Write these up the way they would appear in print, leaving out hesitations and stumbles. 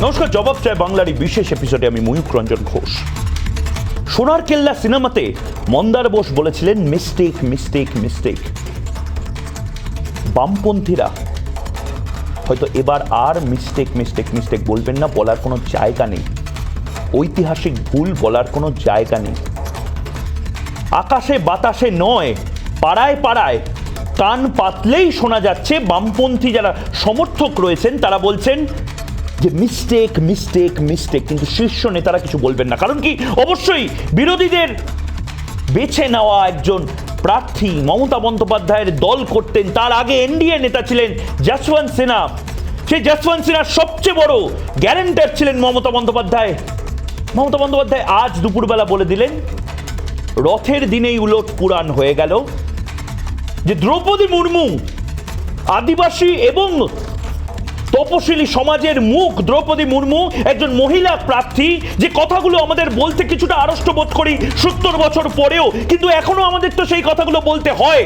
নমস্কার, জবাব চায় বাংলার এই বিশেষ এপিসোডে আমি ময়ূক রঞ্জন ঘোষ। সোনার কেল্লা সিনেমাতে মন্দার বোস বলেছিলেন মিস্টেক মিস্টেক মিস্টেক। বামপন্থীরা হয়তো এবার আর মিস্টেক মিস্টেক মিস্টেক বলবেন না, বলার কোনো জায়গা নেই, ঐতিহাসিক ভুল বলার কোনো জায়গা নেই। আকাশে বাতাসে নয়, পাড়ায় পাড়ায় কান পাতলেই শোনা যাচ্ছে বামপন্থী যারা সমর্থক রয়েছেন তারা বলছেন যে মিস্টেক মিস্টেক মিস্টেক, কিন্তু শীর্ষ নেতারা কিছু বলবেন না। কারণ কি, অবশ্যই বিরোধীদের বেছে নেওয়া একজন প্রার্থী মমতা বন্দ্যোপাধ্যায়ের দল করতেন, তার আগে এনডিএ নেতা ছিলেন যশবন্ত সিনহা। সেই যশবন্ত সিনহার সবচেয়ে বড় গ্যারান্টার ছিলেন মমতা বন্দ্যোপাধ্যায়। মমতা বন্দ্যোপাধ্যায় আজ দুপুরবেলা বলে দিলেন, রথের দিনেই উলট পুরাণ হয়ে গেল, যে দ্রৌপদী মুর্মু আদিবাসী এবং তপশিলি সমাজের মুখ। দ্রৌপদী মুর্মু একজন মহিলা প্রার্থী, যে কথাগুলো আমাদের বলতে কিছুটা আড়ষ্ট বোধ করি 70 বছর পরেও, কিন্তু এখনো আমাদের তো সেই কথাগুলো বলতে হয়।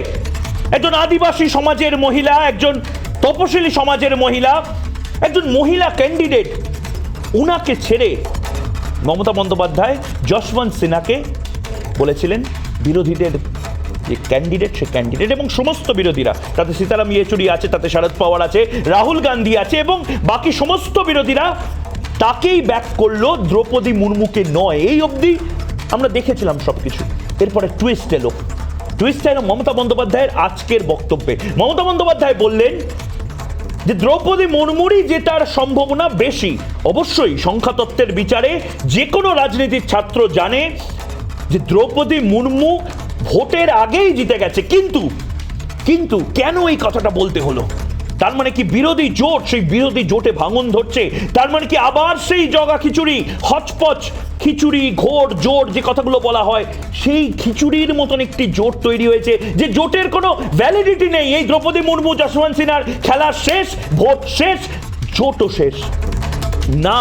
একজন আদিবাসী সমাজের মহিলা, একজন তপশিলি সমাজের মহিলা, একজন মহিলা ক্যান্ডিডেট, উনাকে ছেড়ে মমতা বন্দ্যোপাধ্যায় যশবন্ত সিনহাকে বলেছিলেন বিরোধীদের যে ক্যান্ডিডেট, সে ক্যান্ডিডেট এবং সমস্ত বিরোধীরা, তাতে সীতারাম ইয়েচুরি আছে, তাতে শরদ পাওয়ার আছে, রাহুল গান্ধী আছে এবং বাকি সমস্ত বিরোধীরা তাকেই ব্যাক করলো, দ্রৌপদী মুর্মুকে নয়। এই অবধি আমরা দেখেছিলাম সবকিছু। এরপরে টুইস্ট এলো মমতা বন্দ্যোপাধ্যায়ের আজকের বক্তব্যে। মমতা বন্দ্যোপাধ্যায় বললেন যে দ্রৌপদী মুর্মুরই জেতার সম্ভাবনা বেশি। অবশ্যই সংখ্যাতত্ত্বের বিচারে যে কোনো রাজনীতির ছাত্র জানে যে দ্রৌপদী মুর্মু ভোটের আগেই জিতে গেছে। কিন্তু কেন এই কথাটা বলতে হলো? তার মানে কি বিরোধী জোট, সেই বিরোধী জোটে ভাঙন ধরছে? তার মানে কি আবার সেই জগা খিচুড়ি, হচপচ খিচুড়ি, ঘোর জোট যে কথাগুলো বলা হয়, সেই খিচুড়ির মতন একটি জোট তৈরি হয়েছে, যে জোটের কোনো ভ্যালিডিটি নেই? এই দ্রৌপদী মুর্মু যশবন্ত সিনহার খেলা শেষ, ভোট শেষ, জোটও শেষ। না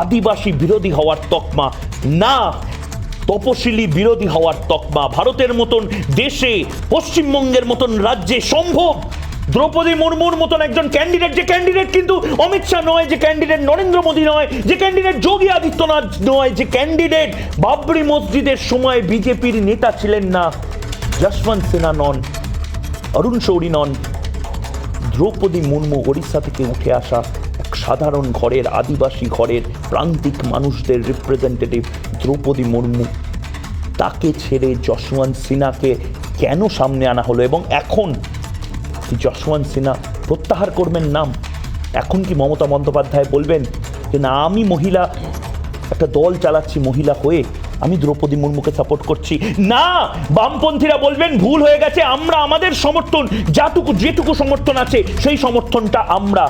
আদিবাসী বিরোধী হওয়ার তকমা, না তপশিলি বিরোধী হওয়ার তকমা ভারতের মতন দেশে, পশ্চিমবঙ্গের মতন রাজ্যে সম্ভব। দ্রৌপদী মুর্মুর মতন একজন ক্যান্ডিডেট, যে ক্যান্ডিডেট কিন্তু অমিত শাহ নয়, যে ক্যান্ডিডেট নরেন্দ্র মোদী নয়, যে ক্যান্ডিডেট যোগী আদিত্যনাথ নয়, যে ক্যান্ডিডেট বাবরি মসজিদের সময় বিজেপির নেতা ছিলেন না, যশবন্ত সিনহা নন, অরুণ শৌরী নন, দ্রৌপদী মুর্মু ওড়িশা থেকে উঠে আসা এক সাধারণ ঘরের, আদিবাসী ঘরের প্রান্তিক মানুষদের রিপ্রেজেন্টেটিভ দ্রৌপদী মুর্মু, তাকে ছেড়ে যশবন্ত সিনহাকে কেন সামনে আনা হলো? এবং এখন কি যশবন্ত সিনহা প্রত্যাহার করবেন নাম? এখন কি মমতা বন্দ্যোপাধ্যায় বলবেন যে না, আমি মহিলা একটা দল চালাচ্ছি, মহিলা হয়ে আমি দ্রৌপদী মুর্মুকে সাপোর্ট করছি? না, বামপন্থীরা বলবেন ভুল হয়ে গেছে, আমরা আমাদের সমর্থন, যেটুকু সমর্থন আছে সেই সমর্থনটা আমরা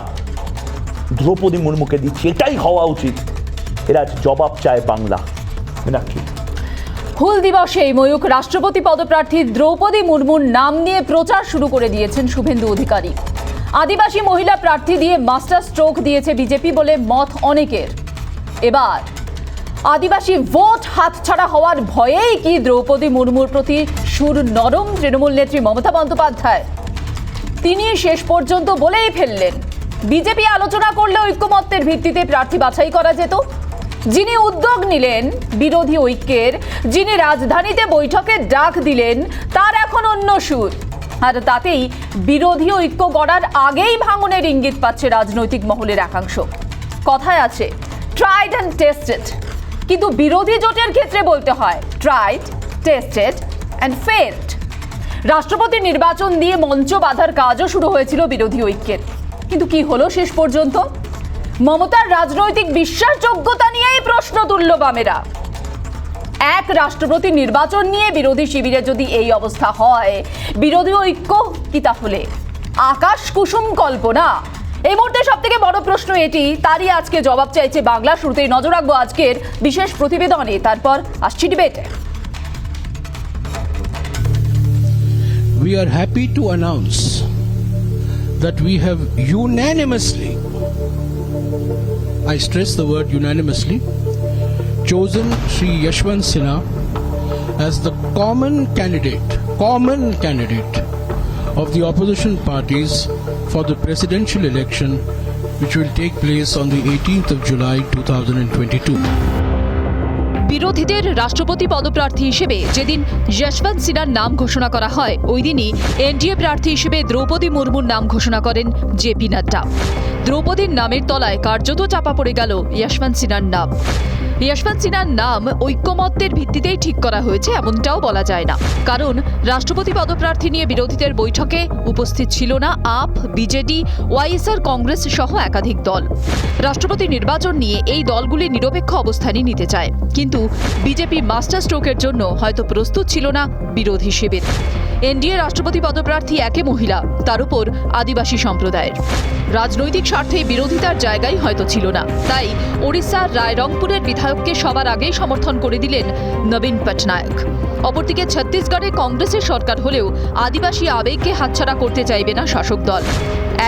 দ্রৌপদী মুর্মুকে দিচ্ছি, এটাই হওয়া উচিত। এরা জবাব চায় বাংলা নাকি? হুল দিবসে ময়ূক রাষ্ট্রপতি পদপ্রার্থী দ্রৌপদী মুর্মুর নাম নিয়ে প্রচার শুরু করে দিয়েছেন শুভেন্দু অধিকারী। আদিবাসী মহিলা প্রার্থী দিয়ে মাস্টার স্ট্রোক দিয়েছে বিজেপি বলে মত অনেকের। এবার আদিবাসী ভোট হাতছাড়া হওয়ার ভয়েই কি দ্রৌপদী মুর্মুর প্রতি সুর নরম তৃণমূল নেত্রী মমতা বন্দ্যোপাধ্যায়? তিনি শেষ পর্যন্ত বলেই ফেললেন, বিজেপি আলোচনা করলে ঐক্যমত্যের ভিত্তিতে প্রার্থী বাছাই করা যেত। যিনি উদ্যোগ নিলেন বিরোধী ঐক্যের, যিনি রাজধানীতে বৈঠকের ডাক দিলেন, তার এখন অন্য সুর। আর তাতেই বিরোধী ঐক্য গড়ার আগেই ভাঙনের ইঙ্গিত পাচ্ছে রাজনৈতিক মহলের একাংশ। কথায় আছে ট্রাইড অ্যান্ড টেস্টেড, কিন্তু বিরোধী জোটের ক্ষেত্রে বলতে হয় ট্রাইড, টেস্টেড অ্যান্ড ফেলড। রাষ্ট্রপতি নির্বাচন দিয়ে মঞ্চ বাঁধার কাজও শুরু হয়েছিল বিরোধী ঐক্যের, কিন্তু কি হলো শেষ পর্যন্ত? মমতার রাজনৈতিক বিশ্বাসযোগ্যতা নিয়েই প্রশ্ন তুলল বামেরা। এক রাষ্ট্রপতি নির্বাচন নিয়ে বিরোধী শিবিরে যদি এই অবস্থা হয়, বিরোধী ঐক্য কি তাহলে আকাশ কুসুম কল্পনা? এই মুহূর্তে সব থেকে বড় প্রশ্ন এটি, তারই আজকে জবাব চাইছে বাংলা। শুরুতেই নজর রাখবো আজকের বিশেষ প্রতিবেদনে, তারপর আসছি ডিবেটে। We are happy to announce that we have unanimously, I stress the word unanimously, chosen Shri Yashwant Sinha as the common candidate of the opposition parties for the presidential election which will take place on the 18th of July 2022. বিরোধীদের রাষ্ট্রপতি পদপ্রার্থী হিসেবে যেদিন যশবন্ত সিনহার নাম ঘোষণা করা হয় ওই দিনই এনডিএ প্রার্থী হিসেবে দ্রৌপদী মুর্মুর নাম ঘোষণা করেন জেপি নাড্ডা। দ্রৌপদীর নামের তলায় কার্যত চাপা পড়ে গেল যশবন্ত সিনহার নাম। যশবন্ত সিনহার নাম ঐক্যমত্যের ভিত্তিতেই ঠিক করা হয়েছে এমনটাও বলা যায় না, কারণ রাষ্ট্রপতি পদপ্রার্থী নিয়ে বিরোধীদের বৈঠকে উপস্থিত ছিল না আপ, বিজেডি, ওয়াইএসআর, কংগ্রেস সহ একাধিক দল। রাষ্ট্রপতি নির্বাচন নিয়ে এই দলগুলি নিরপেক্ষ অবস্থানই নিতে চায়, কিন্তু বিজেপি মাস্টার স্ট্রোকের জন্য হয়তো প্রস্তুত ছিল না বিরোধী শিবির। এনডিএ রাষ্ট্রপতি পদপ্রার্থী একে মহিলা, তার উপর আদিবাসী সম্প্রদায়ের। রাজনৈতিক স্বার্থে বিরোধিতার জায়গাই হয়তো ছিল না, তাই ওড়িশার রায়রংপুরের বিধায়ককে সবার আগেই সমর্থন করে দিলেন নবীন পটনায়ক। অপরদিকে ছত্তিশগড়ে কংগ্রেসের সরকার হলেও আদিবাসী আবেগকে হাতছাড়া করতে চাইবে না শাসক দল।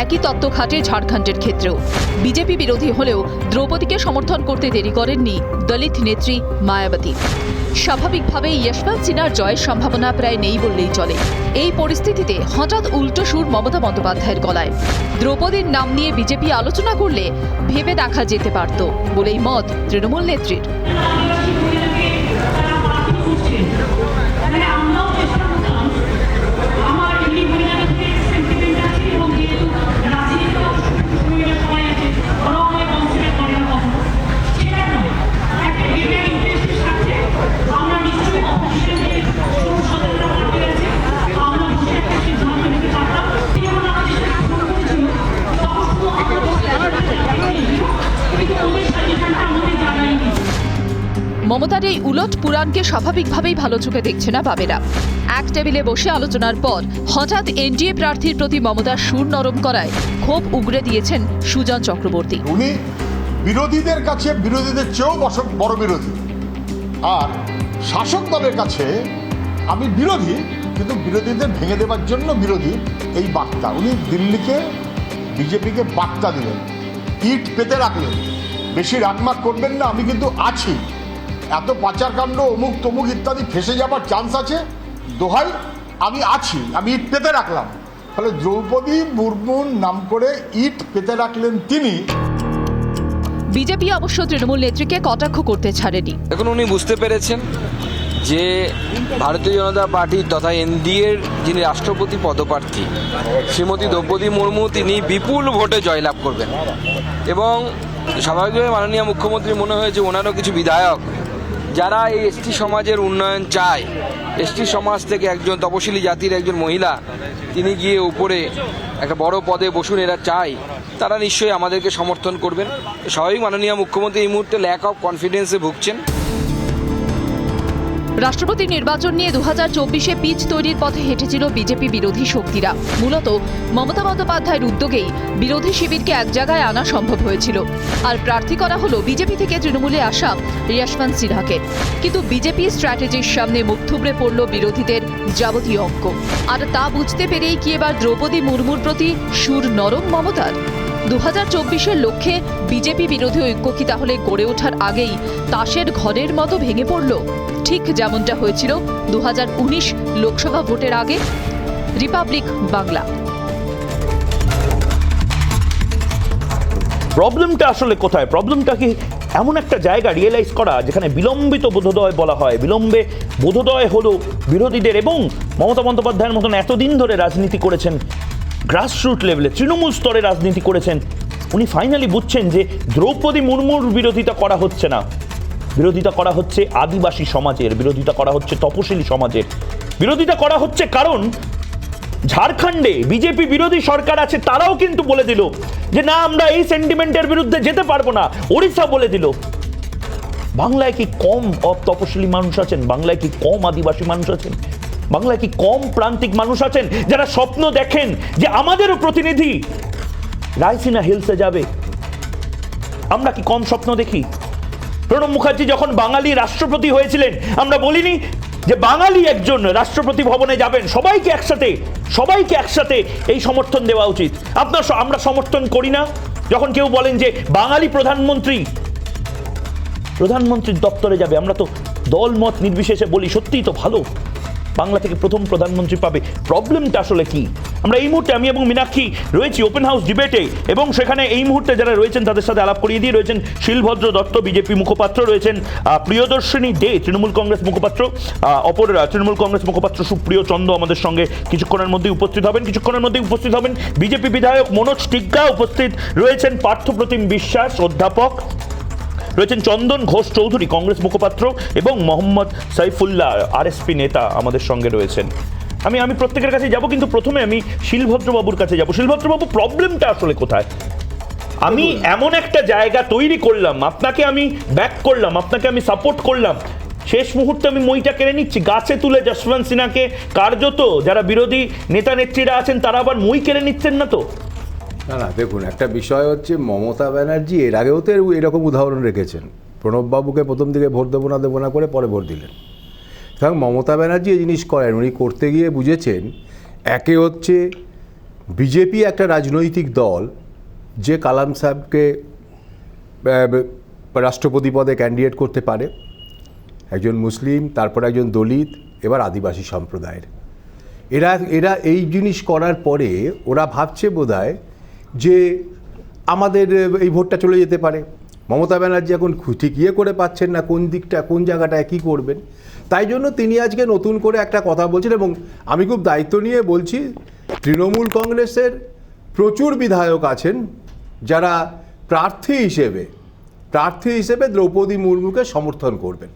একই তত্ত্ব খাটে ঝাড়খণ্ডের ক্ষেত্রেও। বিজেপি বিরোধী হলেও দ্রৌপদীকে সমর্থন করতে দেরি করেননি দলিত নেত্রী মায়াবতী। স্বাভাবিকভাবেই যশবন্ত সিনহার জয়ের সম্ভাবনা প্রায় নেই বললেই চলে। এই পরিস্থিতিতে হঠাৎ উল্টো সুর মমতা বন্দ্যোপাধ্যায়ের গলায়। দ্রৌপদীর নাম নিয়ে বিজেপি আলোচনা করলে ভেবে দেখা যেতে পারত বলেই মত তৃণমূল নেত্রীর। মমতার এই উলট পুরাণকে স্বাভাবিকভাবেই ভালো চোখে দেখছে না বামেরা। এক টেবিলে বসে আলোচনার পর হঠাৎ এনডিএ প্রার্থীর প্রতি মমতার সুর নরম করায় ক্ষোভ উগরে দিয়েছেন সুজন চক্রবর্তী। উনি বিরোধীদের কাছে বিরোধীদের চেয়েও বড় বিরোধী, আর শাসক দলের কাছে আমি বিরোধী কিন্তু বিরোধীদের ভেঙে দেওয়ার জন্য বিরোধী, এই বার্তা উনি দিল্লিকে বিজেপিকে বার্তা দিলেন, ইট পেতে রাখলেন, বেশি রাগমাগ করবেন না, আমি কিন্তু আছি, এত পাচারকাণ্ড অমুক তমুক ইত্যাদি ফেসে যাবার চান্স আছে, দোহাই আমি আছি, আমি ইট পেতে রাখলাম। ফলে দ্রৌপদী মুর্মুর নাম করে ইট পেতে রাখলেন তিনি। বিজেপি অবশ্য তৃণমূল নেত্রীকে কটাক্ষ করতে ছাড়েনি। এখন উনি বুঝতে পেরেছেন যে ভারতীয় জনতা পার্টি তথা এনডিএর যিনি রাষ্ট্রপতি পদপ্রার্থী শ্রীমতী দ্রৌপদী মুর্মু তিনি বিপুল ভোটে জয়লাভ করবেন, এবং স্বাভাবিকভাবে মাননীয় মুখ্যমন্ত্রী মনে হয়েছে ওনারও কিছু বিধায়ক যারা এই এসটি সমাজের উন্নয়ন চায়, এসটি সমাজ থেকে একজন তপশিলি জাতির একজন মহিলা তিনি গিয়ে উপরে একটা বড় পদে বসুন এরা চায়, তারা নিশ্চয়ই আমাদেরকে সমর্থন করবেন। স্বাভাবিক মাননীয় মুখ্যমন্ত্রী এই মুহূর্তে ল্যাক অফ কনফিডেন্সে ভুগছেন। রাষ্ট্রপতি নির্বাচন নিয়ে 2024-এ পিচ তৈরির পথে হেঁটেছিল বিজেপি বিরোধী শক্তিরা। মূলত মমতা বন্দ্যোপাধ্যায়ের উদ্যোগেই বিরোধী শিবিরকে এক জায়গায় আনা সম্ভব হয়েছিল, আর প্রার্থী করা হলো বিজেপি থেকে তৃণমূলে আসা যশবন্ত সিনহাকে। কিন্তু বিজেপি স্ট্র্যাটেজির সামনে মুখ থুবড়ে পড়ল বিরোধীদের যাবতীয় অঙ্ক। আর তা বুঝতে পেরেই কি এবার দ্রৌপদী মুর্মুর প্রতি সুর নরম মমতার? 2024-এর লক্ষ্যে বিজেপি বিরোধী ঐক্য কি তাহলে গড়ে ওঠার আগেই তাসের ঘরের মতো ভেঙে পড়ল, ঠিক যেমনটা হয়েছিল 2019 লোকসভা ভোটের আগে? রিপাবলিক বাংলা। প্রবলেমটা আসলে কোথায়? প্রবলেমটা কি এমন একটা জায়গা রিয়েলাইজ করা যেখানে বিলম্বিত বোধোদয় বলা হয়, বিলম্বে বোধোদয় হলো বিরোধীদের, এবং মমতা বন্দ্যোপাধ্যায়ের মতন এতদিন ধরে রাজনীতি করেছেন, গ্রাসরুট লেভেলে তৃণমূল স্তরে রাজনীতি করেছেন, উনি ফাইনালি বুঝছেন যে দ্রৌপদী মুর্মুর বিরোধিতা করা হচ্ছে না, বিরোধিতা করা হচ্ছে আদিবাসী সমাজের, বিরোধিতা করা হচ্ছে তপশিলি সমাজের, বিরোধিতা করা হচ্ছে কারণ ঝাড়খণ্ডে বিজেপি বিরোধী সরকার আছে, তারাও কিন্তু বলে দিল যে না আমরা এই সেন্টিমেন্টের বিরুদ্ধে যেতে পারবো না। ওড়িশা বলে দিল। বাংলায় কি কম তপশিলি মানুষ আছেন? বাংলায় কি কম আদিবাসী মানুষ আছেন? বাংলায় কি কম প্রান্তিক মানুষ আছেন যারা স্বপ্ন দেখেন যে আমাদেরও প্রতিনিধি রায়সিনা হিলসে যাবে? আমরা কি কম স্বপ্ন দেখি? প্রণব মুখার্জি যখন বাঙালি রাষ্ট্রপতি হয়েছিলেন আমরা বলিনি যে বাঙালি একজন রাষ্ট্রপতি ভবনে যাবেন, সবাইকে একসাথে এই সমর্থন দেওয়া উচিত। আমরা সমর্থন করি না যখন কেউ বলেন যে বাঙালি প্রধানমন্ত্রীর দপ্তরে যাবে? আমরা তো দল মত নির্বিশেষে বলি সত্যিই তো ভালো, বাংলা থেকে প্রথম প্রধানমন্ত্রী পাবে। প্রবলেমটা আসলে কি? আমরা এই মুহূর্তে আমি এবং মীনাক্ষী রয়েছি ওপেন হাউস ডিবেটে, এবং সেখানে এই মুহূর্তে যারা রয়েছেন তাদের সাথে আলাপ করিয়ে দিয়ে রয়েছেন শিলভদ্র দত্ত বিজেপি মুখপাত্র, রয়েছেন প্রিয়দর্শিনী দে তৃণমূল কংগ্রেস মুখপাত্র, অপর তৃণমূল কংগ্রেস মুখপাত্র সুপ্রিয় চন্দ আমাদের সঙ্গে কিছুক্ষণের মধ্যেই উপস্থিত হবেন। বিজেপি বিধায়ক মনোজ টিগ্গা উপস্থিত রয়েছেন, পার্থপ্রতিম বিশ্বাস অধ্যাপক রয়েছেন, চন্দন ঘোষ চৌধুরী কংগ্রেস মুখপাত্র এবং মোহাম্মদ সাইফুল্লাহ আরএসপি নেতা আমাদের সঙ্গে রয়েছেন। আমি প্রত্যেকের কাছে যাব, কিন্তু প্রথমে আমি শিলভদ্রবাবুর কাছে যাব। শিলভদ্রবাবু, প্রবলেমটা আসলে কোথায়? আমি এমন একটা জায়গা তৈরি করলাম, আপনাকে আমি ব্যাক করলাম, আপনাকে আমি সাপোর্ট করলাম, শেষ মুহূর্তে আমি মইটা কেড়ে নিচ্ছি, গাছে তুলে যশবন্ত সিনহাকে কার্যত যারা বিরোধী নেতা নেত্রীরা আছেন তারা আবার মই কেড়ে নিচ্ছেন না তো? না, দেখুন, একটা বিষয় হচ্ছে মমতা ব্যানার্জি এর আগেও তো এরকম উদাহরণ রেখেছেন। প্রণববাবুকে প্রথম দিকে ভোট দেবো না করে পরে ভোট দিলেন। সুতরাং মমতা ব্যানার্জি এই জিনিস করেন, উনি করতে গিয়ে বুঝেছেন একে হচ্ছে বিজেপি একটা রাজনৈতিক দল যে কালাম সাহেবকে রাষ্ট্রপতি পদে ক্যান্ডিডেট করতে পারে, একজন মুসলিম, তারপর একজন দলিত, এবার আদিবাসী সম্প্রদায়ের। এরা এই জিনিস করার পরে ওরা ভাবছে বোধহয় যে আমাদের এই ভোটটা চলে যেতে পারে। মমতা ব্যানার্জি এখন ঠিক করে পাচ্ছেন না কোন দিকটা, কোন জায়গাটায় কী করবেন। তাই জন্য তিনি আজকে নতুন করে একটা কথা বলছেন, এবং আমি খুব দায়িত্ব নিয়ে বলছি, তৃণমূল কংগ্রেসের প্রচুর বিধায়ক আছেন যারা প্রার্থী হিসেবে দ্রৌপদী মুর্মুকে সমর্থন করবেন।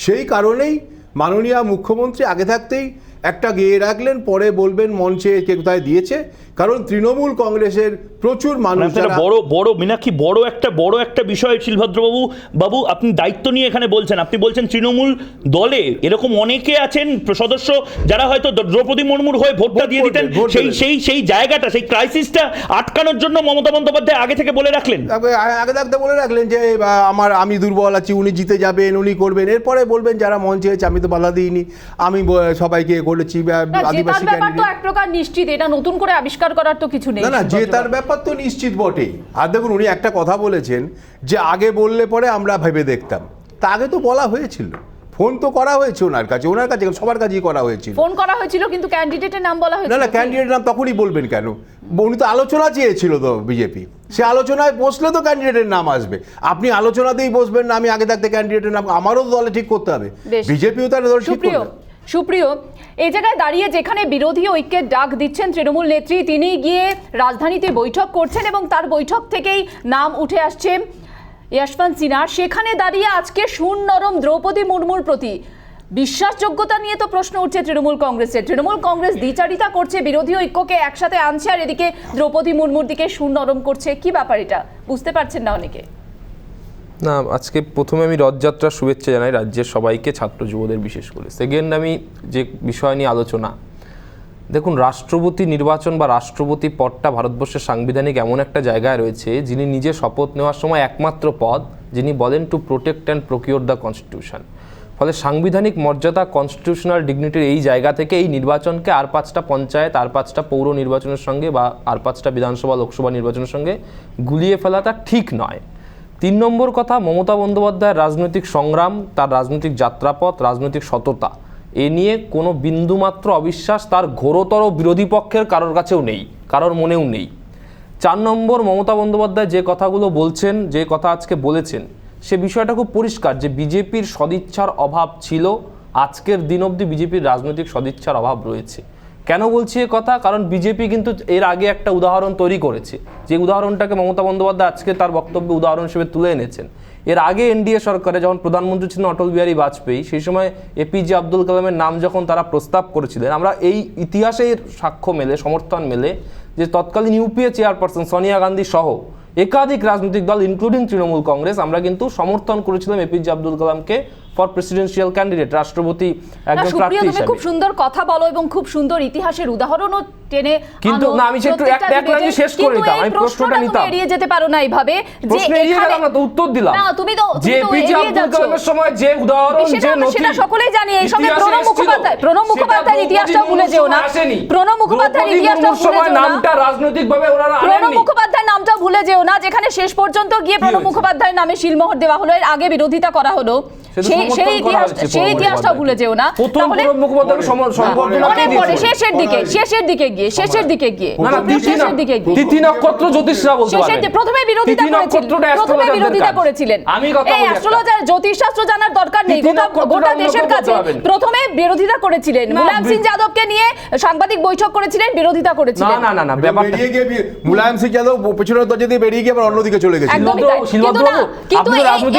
সেই কারণেই মাননীয় মুখ্যমন্ত্রী আগে থাকতেই একটা গেয়ে রাখলেন, পরে বলবেন মঞ্চে কে কোথায় দিয়েছে, কারণ তৃণমূল কংগ্রেসের প্রচুর মানুষ বড় মীনাক্ষী বড় একটা বিষয়। শিলভদ্রবাবু আপনি দায়িত্ব নিয়ে এখানে বলছেন, আপনি বলছেন তৃণমূল দলে এরকম অনেকে আছেন সদস্য যারা হয়তো দ্রৌপদী মুর্মুর হয়ে ভোটটা দিয়ে দিতেন, সেই জায়গাটা, সেই ক্রাইসিসটা আটকানোর জন্য মমতা বন্দ্যোপাধ্যায় আগে থেকে বলে রাখলেন যে আমি দুর্বল আছি, উনি জিতে যাবেন, উনি করবেন। এরপরে বলবেন যারা মঞ্চে হয়েছে আমি তো বাধা দিইনি, আমি সবাইকে করেছি, আদিবাসী ক্যান্ডিডেট। এক প্রকার নিশ্চিত, এটা নতুন করে আবিষ্কার করার তো কিছু নেই। না, জেতার ব্যাপার তো নিশ্চিত বটেই। আর দেখুন, উনি একটা কথা বলেছেন যে আগে বললে পরে আমরা ভেবে দেখতাম, তা আগে তো বলা হয়েছিল, ফোন তো করা হয়েছে ওনার কাছে সবার কাছেই করা হয়েছিল, ফোন করা হয়েছিল, কিন্তু ক্যান্ডিডেটের নাম বলা হয়েছিল না, ক্যান্ডিডেটের নাম তখনই বলবেন কেন? উনি তো আলোচনা চেয়েছিল তো বিজেপি, সে আলোচনায় বসলে তো ক্যান্ডিডেটের নাম আসবে। আপনি আলোচনাতেই বসবেন না, আমি আগে থাকতে ক্যান্ডিডেটের নাম, আমারও দলে ঠিক করতে হবে, বিজেপিও তার দল ঠিক করবে। সুপ্রিয়, এই জায়গায় দাঁড়িয়ে যেখানে বিরোধী ঐক্যের ডাক দিচ্ছেন তৃণমূল নেত্রী, তিনি গিয়ে রাজধানীতে বৈঠক করছেন এবং তার বৈঠক থেকেই নাম উঠে আসছে যশবন্ত সিনহা, সেখানে দাঁড়িয়ে আজকে সুর নরম দ্রৌপদী মুর্মুর প্রতি বিশ্বাসযোগ্যতা নিয়ে তো প্রশ্ন উঠছে তৃণমূল কংগ্রেসের। তৃণমূল কংগ্রেস দ্বিচারিতা করছে, বিরোধী ঐক্যকে একসাথে আনছে, আর এদিকে দ্রৌপদী মুর্মুর দিকে সুর নরম করছে। কি ব্যাপার এটা? বুঝতে পারছেন না অনেকে। না, আজকে প্রথমে আমি রথযাত্রার শুভেচ্ছা জানাই রাজ্যের সবাইকে, ছাত্র যুবদের বিশেষ করে। সেকেন্ড, আমি যে বিষয় নিয়ে আলোচনা, দেখুন, রাষ্ট্রপতি নির্বাচন বা রাষ্ট্রপতি পদটা ভারতবর্ষের সাংবিধানিক এমন একটা জায়গায় রয়েছে, যিনি নিজে শপথ নেওয়ার সময় একমাত্র পদ যিনি বলেন to protect and প্রকিওর the constitution. ফলে সাংবিধানিক মর্যাদা, কনস্টিটিউশনাল ডিগনিটির এই জায়গা থেকে এই নির্বাচনকে আর 5টা পঞ্চায়েত, আর 5টা পৌর নির্বাচনের সঙ্গে বা আর 5টা বিধানসভা লোকসভা নির্বাচনের সঙ্গে গুলিয়ে ফেলাটা ঠিক নয়। 3 নম্বর কথা, মমতা বন্দ্যোপাধ্যায়ের রাজনৈতিক সংগ্রাম, তার রাজনৈতিক যাত্রাপথ, রাজনৈতিক সততা, এ নিয়ে কোনো বিন্দুমাত্র অবিশ্বাস তার ঘোরতর বিরোধী পক্ষের কারোর কাছেও নেই, কারোর মনেও নেই। 4 নম্বর, মমতা বন্দ্যোপাধ্যায় যে কথাগুলো বলছেন, যে কথা আজকে বলেছেন, সে বিষয়টা খুব পরিষ্কার যে বিজেপির সদিচ্ছার অভাব ছিল, আজকের দিন অবধি বিজেপির রাজনৈতিক সদিচ্ছার অভাব রয়েছে। কেন বলছি এ কথা? কারণ বিজেপি কিন্তু এর আগে একটা উদাহরণ তৈরি করেছে, যে উদাহরণটাকে মমতা বন্দ্যোপাধ্যায় আজকে তার বক্তব্যে উদাহরণ হিসেবে তুলে এনেছেন। এর আগে এনডিএ সরকারে যখন প্রধানমন্ত্রী ছিলেন অটল বিহারী বাজপেয়ী, সেই সময় এপিজে আব্দুল কালামের নাম যখন তারা প্রস্তাব করেছিলেন, আমরা এই ইতিহাসের সাক্ষ্য মেলে, সমর্থন মেলে যে তৎকালীন ইউপিএ চেয়ারপারসন সোনিয়া গান্ধী সহ একাধিক রাজনৈতিক দল ইনক্লুডিং তৃণমূল কংগ্রেস, আমরা কিন্তু সমর্থন করেছিলাম এপিজে আব্দুল কালামকে ফর প্রেসিডেন্সিয়াল ক্যান্ডিডেট, রাষ্ট্রপতি একজন প্রার্থী হিসেবে। তুমি খুব সুন্দর কথা বলো এবং খুব সুন্দর ইতিহাসের উদাহরণও টেনে, কিন্তু না, আমি একটু এক লাইনে শেষ করে দিতাম, আমি প্রশ্নটা নিতাম। এড়িয়ে যেতে পারো না এইভাবে, যে এখানে আমরা তো উত্তর দিলাম। না, তুমি তো যে এপিজে আব্দুল কালামের সময় যে উদাহরণ, যে নথি, সেটা সকলেই জানি। এই সময় প্রণব মুখোপাধ্যায়ের ইতিহাসটা ভুলে যেও না, প্রণব মুখোপাধ্যায়ের ইতিহাসটা ভুলে যেও না, নামটা রাজনৈতিকভাবে ওনারা আনেননি, প্রণব মুখোপাধ্যায়ের নামটা ভুলে যেও না, যেখানে শেষ পর্যন্ত গিয়ে প্রণব মুখোপাধ্যায়ের নামে শিলমোহর দেওয়া হলো, এর আগে বিরোধিতা করা হলো, সেই ইতিহাসটা ভুলে যেও না। তাহলে অনেক পরে শেষের দিকে গিয়ে তিথি নক্ষত্র জ্যোতিষরা বলতে পারবেন। প্রথমে বিরোধিতা করেছিলেন। এই অ্যাস্ট্রোলজার জ্যোতিষশাস্ত্র জানার দরকার নেই, গোটা দেশের কাছে প্রথমে বিরোধিতা করেছিলেন। মুলায়ম সিং যাদবকে নিয়ে সাংবাদিক বৈঠক করেছিলেন, বিরোধিতা করেছিলেন। না ব্যাপারটা মুলায়ম সিং যাদব পেছনের দরজা দিয়ে বেরিয়ে গিয়ে আবার অন্যদিকে চলে গেছে। কিন্তু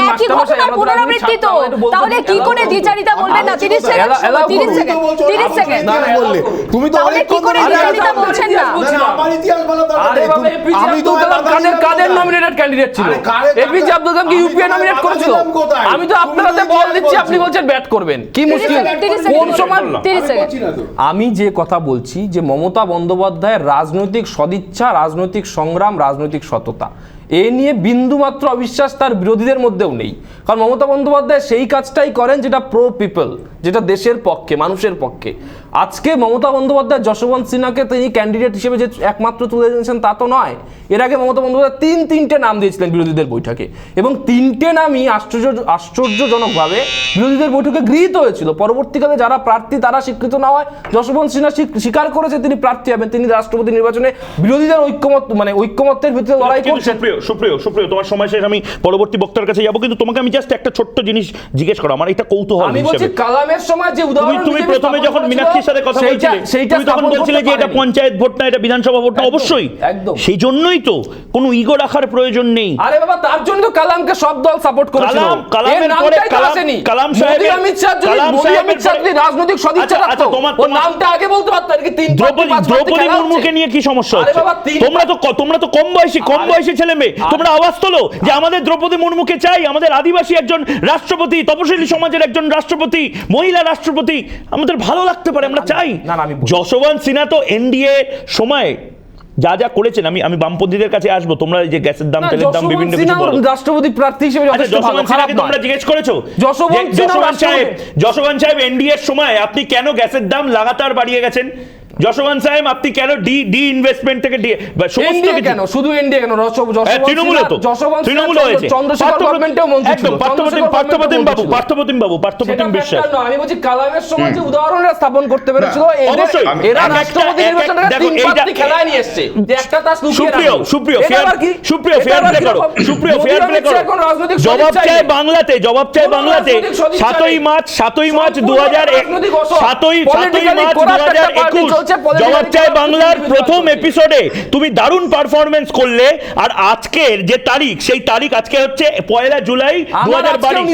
একই ঘটনার পুনরাবৃত্তি তো, তাহলে কি করে দ্বিচারিতা বলবেন না? 30 সেকেন্ড তুমি তো তাহলে কি করে দ্বিচারিতা বলছেন না? আমার ইতিহাস বলা দরকার আরে বাবা, এপিজে আব্দুল কালাম কাদের নমিনেটেড ক্যান্ডিডেট ছিল? এপিজে আব্দুল কালাম কি ইউপিএ নমিনেট করেছিল? আমি তো আপনাদের বল দিচ্ছি, আপনি বলছেন ব্যাট করবেন, কি মুশকিল? কোন সময়? 30 সেকেন্ড। আমি যে কথা বলছি যে মমতা বন্দ্যোপাধ্যায়ের রাজনৈতিক সদিচ্ছা, রাজনৈতিক সংগ্রাম, রাজনৈতিক সততা, এ নিয়ে বিন্দুমাত্র অবিশ্বাস তার বিরোধীদের মধ্যেও নেই। কারণ মমতা বন্দ্যোপাধ্যায় সেই কাজটাই করেন যেটা প্রো পিপল, যেটা দেশের পক্ষে, মানুষের পক্ষে। আজকে মমতা বন্দ্যোপাধ্যায় যশবন্ত সিনহাকে তিনি ক্যান্ডিডেট হিসেবে যে একমাত্র তুলে এনেছেন তা তো নয়। এর আগে মমতা বন্দ্যোপাধ্যায় তিনটে নাম দিয়েছিলেন বিরোধীদের বৈঠকে, এবং তিনটে নামই আশ্চর্যজনকভাবে বিরোধীদের বৈঠকে গৃহীত হয়েছিল। পরবর্তীকালে যারা প্রার্থী তারা স্বীকৃত না হয়, যশবন্ত সিনহা স্বীকার করেছে তিনি প্রার্থী হবেন, তিনি রাষ্ট্রপতি নির্বাচনে বিরোধীদের ঐক্যমত্যের ভিত্তিতে লড়াই করছেন। সুপ্রিয় তোমার সময় শেষ, আমি পরবর্তী বক্তার কাছে যাবো, কিন্তু তোমাকে আমি জাস্ট একটা ছোট্ট জিনিস জিজ্ঞেস করো, আমার এটা কৌতূহল। আমি বলছি কালামের সময় যে উদাহরণ তুমি প্রথমে যখন মীনাক্ষীর সাথে কথা বলছিলে, তুমি তখন বলছিলে যে এটা পঞ্চায়েত ভোট না, এটা বিধানসভা ভোট না। অবশ্যই, একদম সেই জন্যই তো কোনো ইগো রাখার প্রয়োজন নেই। আরে বাবা, তার জন্য তো কালামকে সব দল সাপোর্ট করেছিল। কালামের পরে কালাম সাহেব, অমিত শাহ রাজনৈতিক সদিচ্ছা রাখতো, ওর নামটা আগে বলতে পারতো। আর কি দ্রৌপদী মুর্মুকে নিয়ে কি সমস্যা হচ্ছে? তোমরা তো কম বয়সী ছেলে মেয়ে, তোমরা আওয়াজ তোলো যে আমাদের দ্রৌপদী মুর্মুকে চাই, আমাদের আদিবাসী একজন রাষ্ট্রপতি, তপশিলি সমাজের একজন রাষ্ট্রপতি, মহিলা রাষ্ট্রপতি, আমাদের ভালো লাগতে পারে, আমরা চাই। যশবন্ত সিনহা তো এনডিএ সময় যা যা করেছেন, আমি বামপন্থীদের কাছে আসবো, তোমরা যে গ্যাসের দাম, তেলের দাম, বিভিন্ন কিছু বলো। রাষ্ট্রপতি প্রার্থী হিসেবে যশবন্ত সিনহাকে তোমরা জিজ্ঞেস করেছো? যশবন্ত সাহেব এনডিএ এর সময় আপনি কেন গ্যাসের দাম লাগাতার বাড়িয়ে গেছেন? যশবন্ত সাহেব আপনি কেন ডি ইনভেস্টমেন্ট থেকে সমস্ত কেন, শুধু এনডিএ কেন, তৃণমূল হয়েছে, চন্দ্রশেখর গভর্নমেন্টেও মন্ত্রী ছিল, পার্থপ্রতিম বিশ্বাস। আমি বলছি কালামের সময় যে উদাহরণটা স্থাপন করতে পেরেছিল, এরা রাষ্ট্রপতি নির্বাচনে তিন প্রার্থী খেলায় নিয়ে এসেছে, যে একটা তাস লুকিয়ে রাখলো। সুপ্রিয় ফেয়ার প্লে করো। জবাব চাই বাংলাতে 7ই মার্চ 2021 জবাব চাই বাংলার প্রথম এপিসোডে তুমি দারুণ পারফরমেন্স করলে, আর আজকের যে তারিখ, সেই তারিখ আজকে হচ্ছে 1 জুলাই 2022।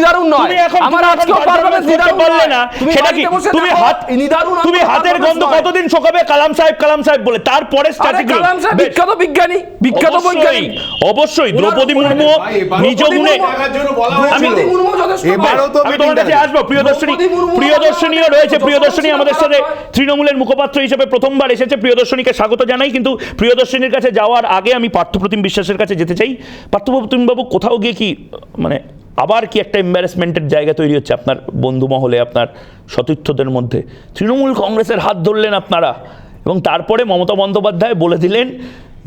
তুমি এখন পারলে না, সেটা কি তুমি হাতের গন্ধ কতদিন শোকাবে কালাম সাহেব বলে? তারপরে বিখ্যাত বৈজ্ঞানিক, অবশ্যই দ্রৌপদী মুর্মু নিজ গুণে। আমি তোমার কাছে আসবো, প্রিয়দর্শনীও রয়েছে, প্রিয়দর্শনী আমাদের সাথে তৃণমূলের মুখপাত্র হিসেবে প্রথমবার এসেছে, প্রিয়দর্শনীকে স্বাগত জানাই। কিন্তু প্রিয়দর্শনীর কাছে যাওয়ার আগে আমি পার্থপ্রতিম বিশ্বাসের কাছে যেতে চাই। পার্থপ্রতিম বাবু, কোথাও গিয়ে কি মানে আবার কি একটা এম্বারেসমেন্টের জায়গা তৈরি হচ্ছে আপনার বন্ধু মহলে, আপনার সতীর্থদের মধ্যে? তৃণমূল কংগ্রেসের হাত ধরলেন আপনারা, এবং তারপরে মমতা বন্দ্যোপাধ্যায় বলে দিলেন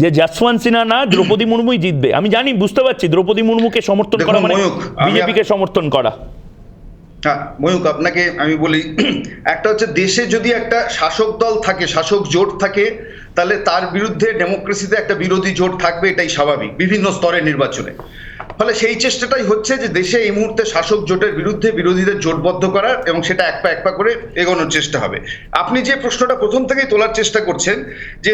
যে যশবন্ত সিনহা না, দ্রৌপদী মুর্মুই জিতবে। আমি জানি, বুঝতে পারছি, দ্রৌপদী মুর্মুকে সমর্থন করা মানে বিজেপিকে সমর্থন করা। হ্যাঁ ময়ূক, আপনাকে আমি বলি, একটা হচ্ছে দেশে যদি একটা শাসক দল থাকে, শাসক জোট থাকে, তাহলে তার বিরুদ্ধে ডেমোক্রেসিতে একটা বিরোধী জোট থাকবে, এটাই স্বাভাবিক বিভিন্ন স্তরের নির্বাচনে। ফলে সেই চেষ্টাটাই হচ্ছে যে দেশে এই মুহূর্তে শাসক জোটের বিরুদ্ধে বিরোধীদের জোটবদ্ধ করার, এবং সেটা এক পা করে এগোনোর চেষ্টা হবে। আপনি যে প্রশ্নটা প্রথম থেকেই তোলার চেষ্টা করছেন যে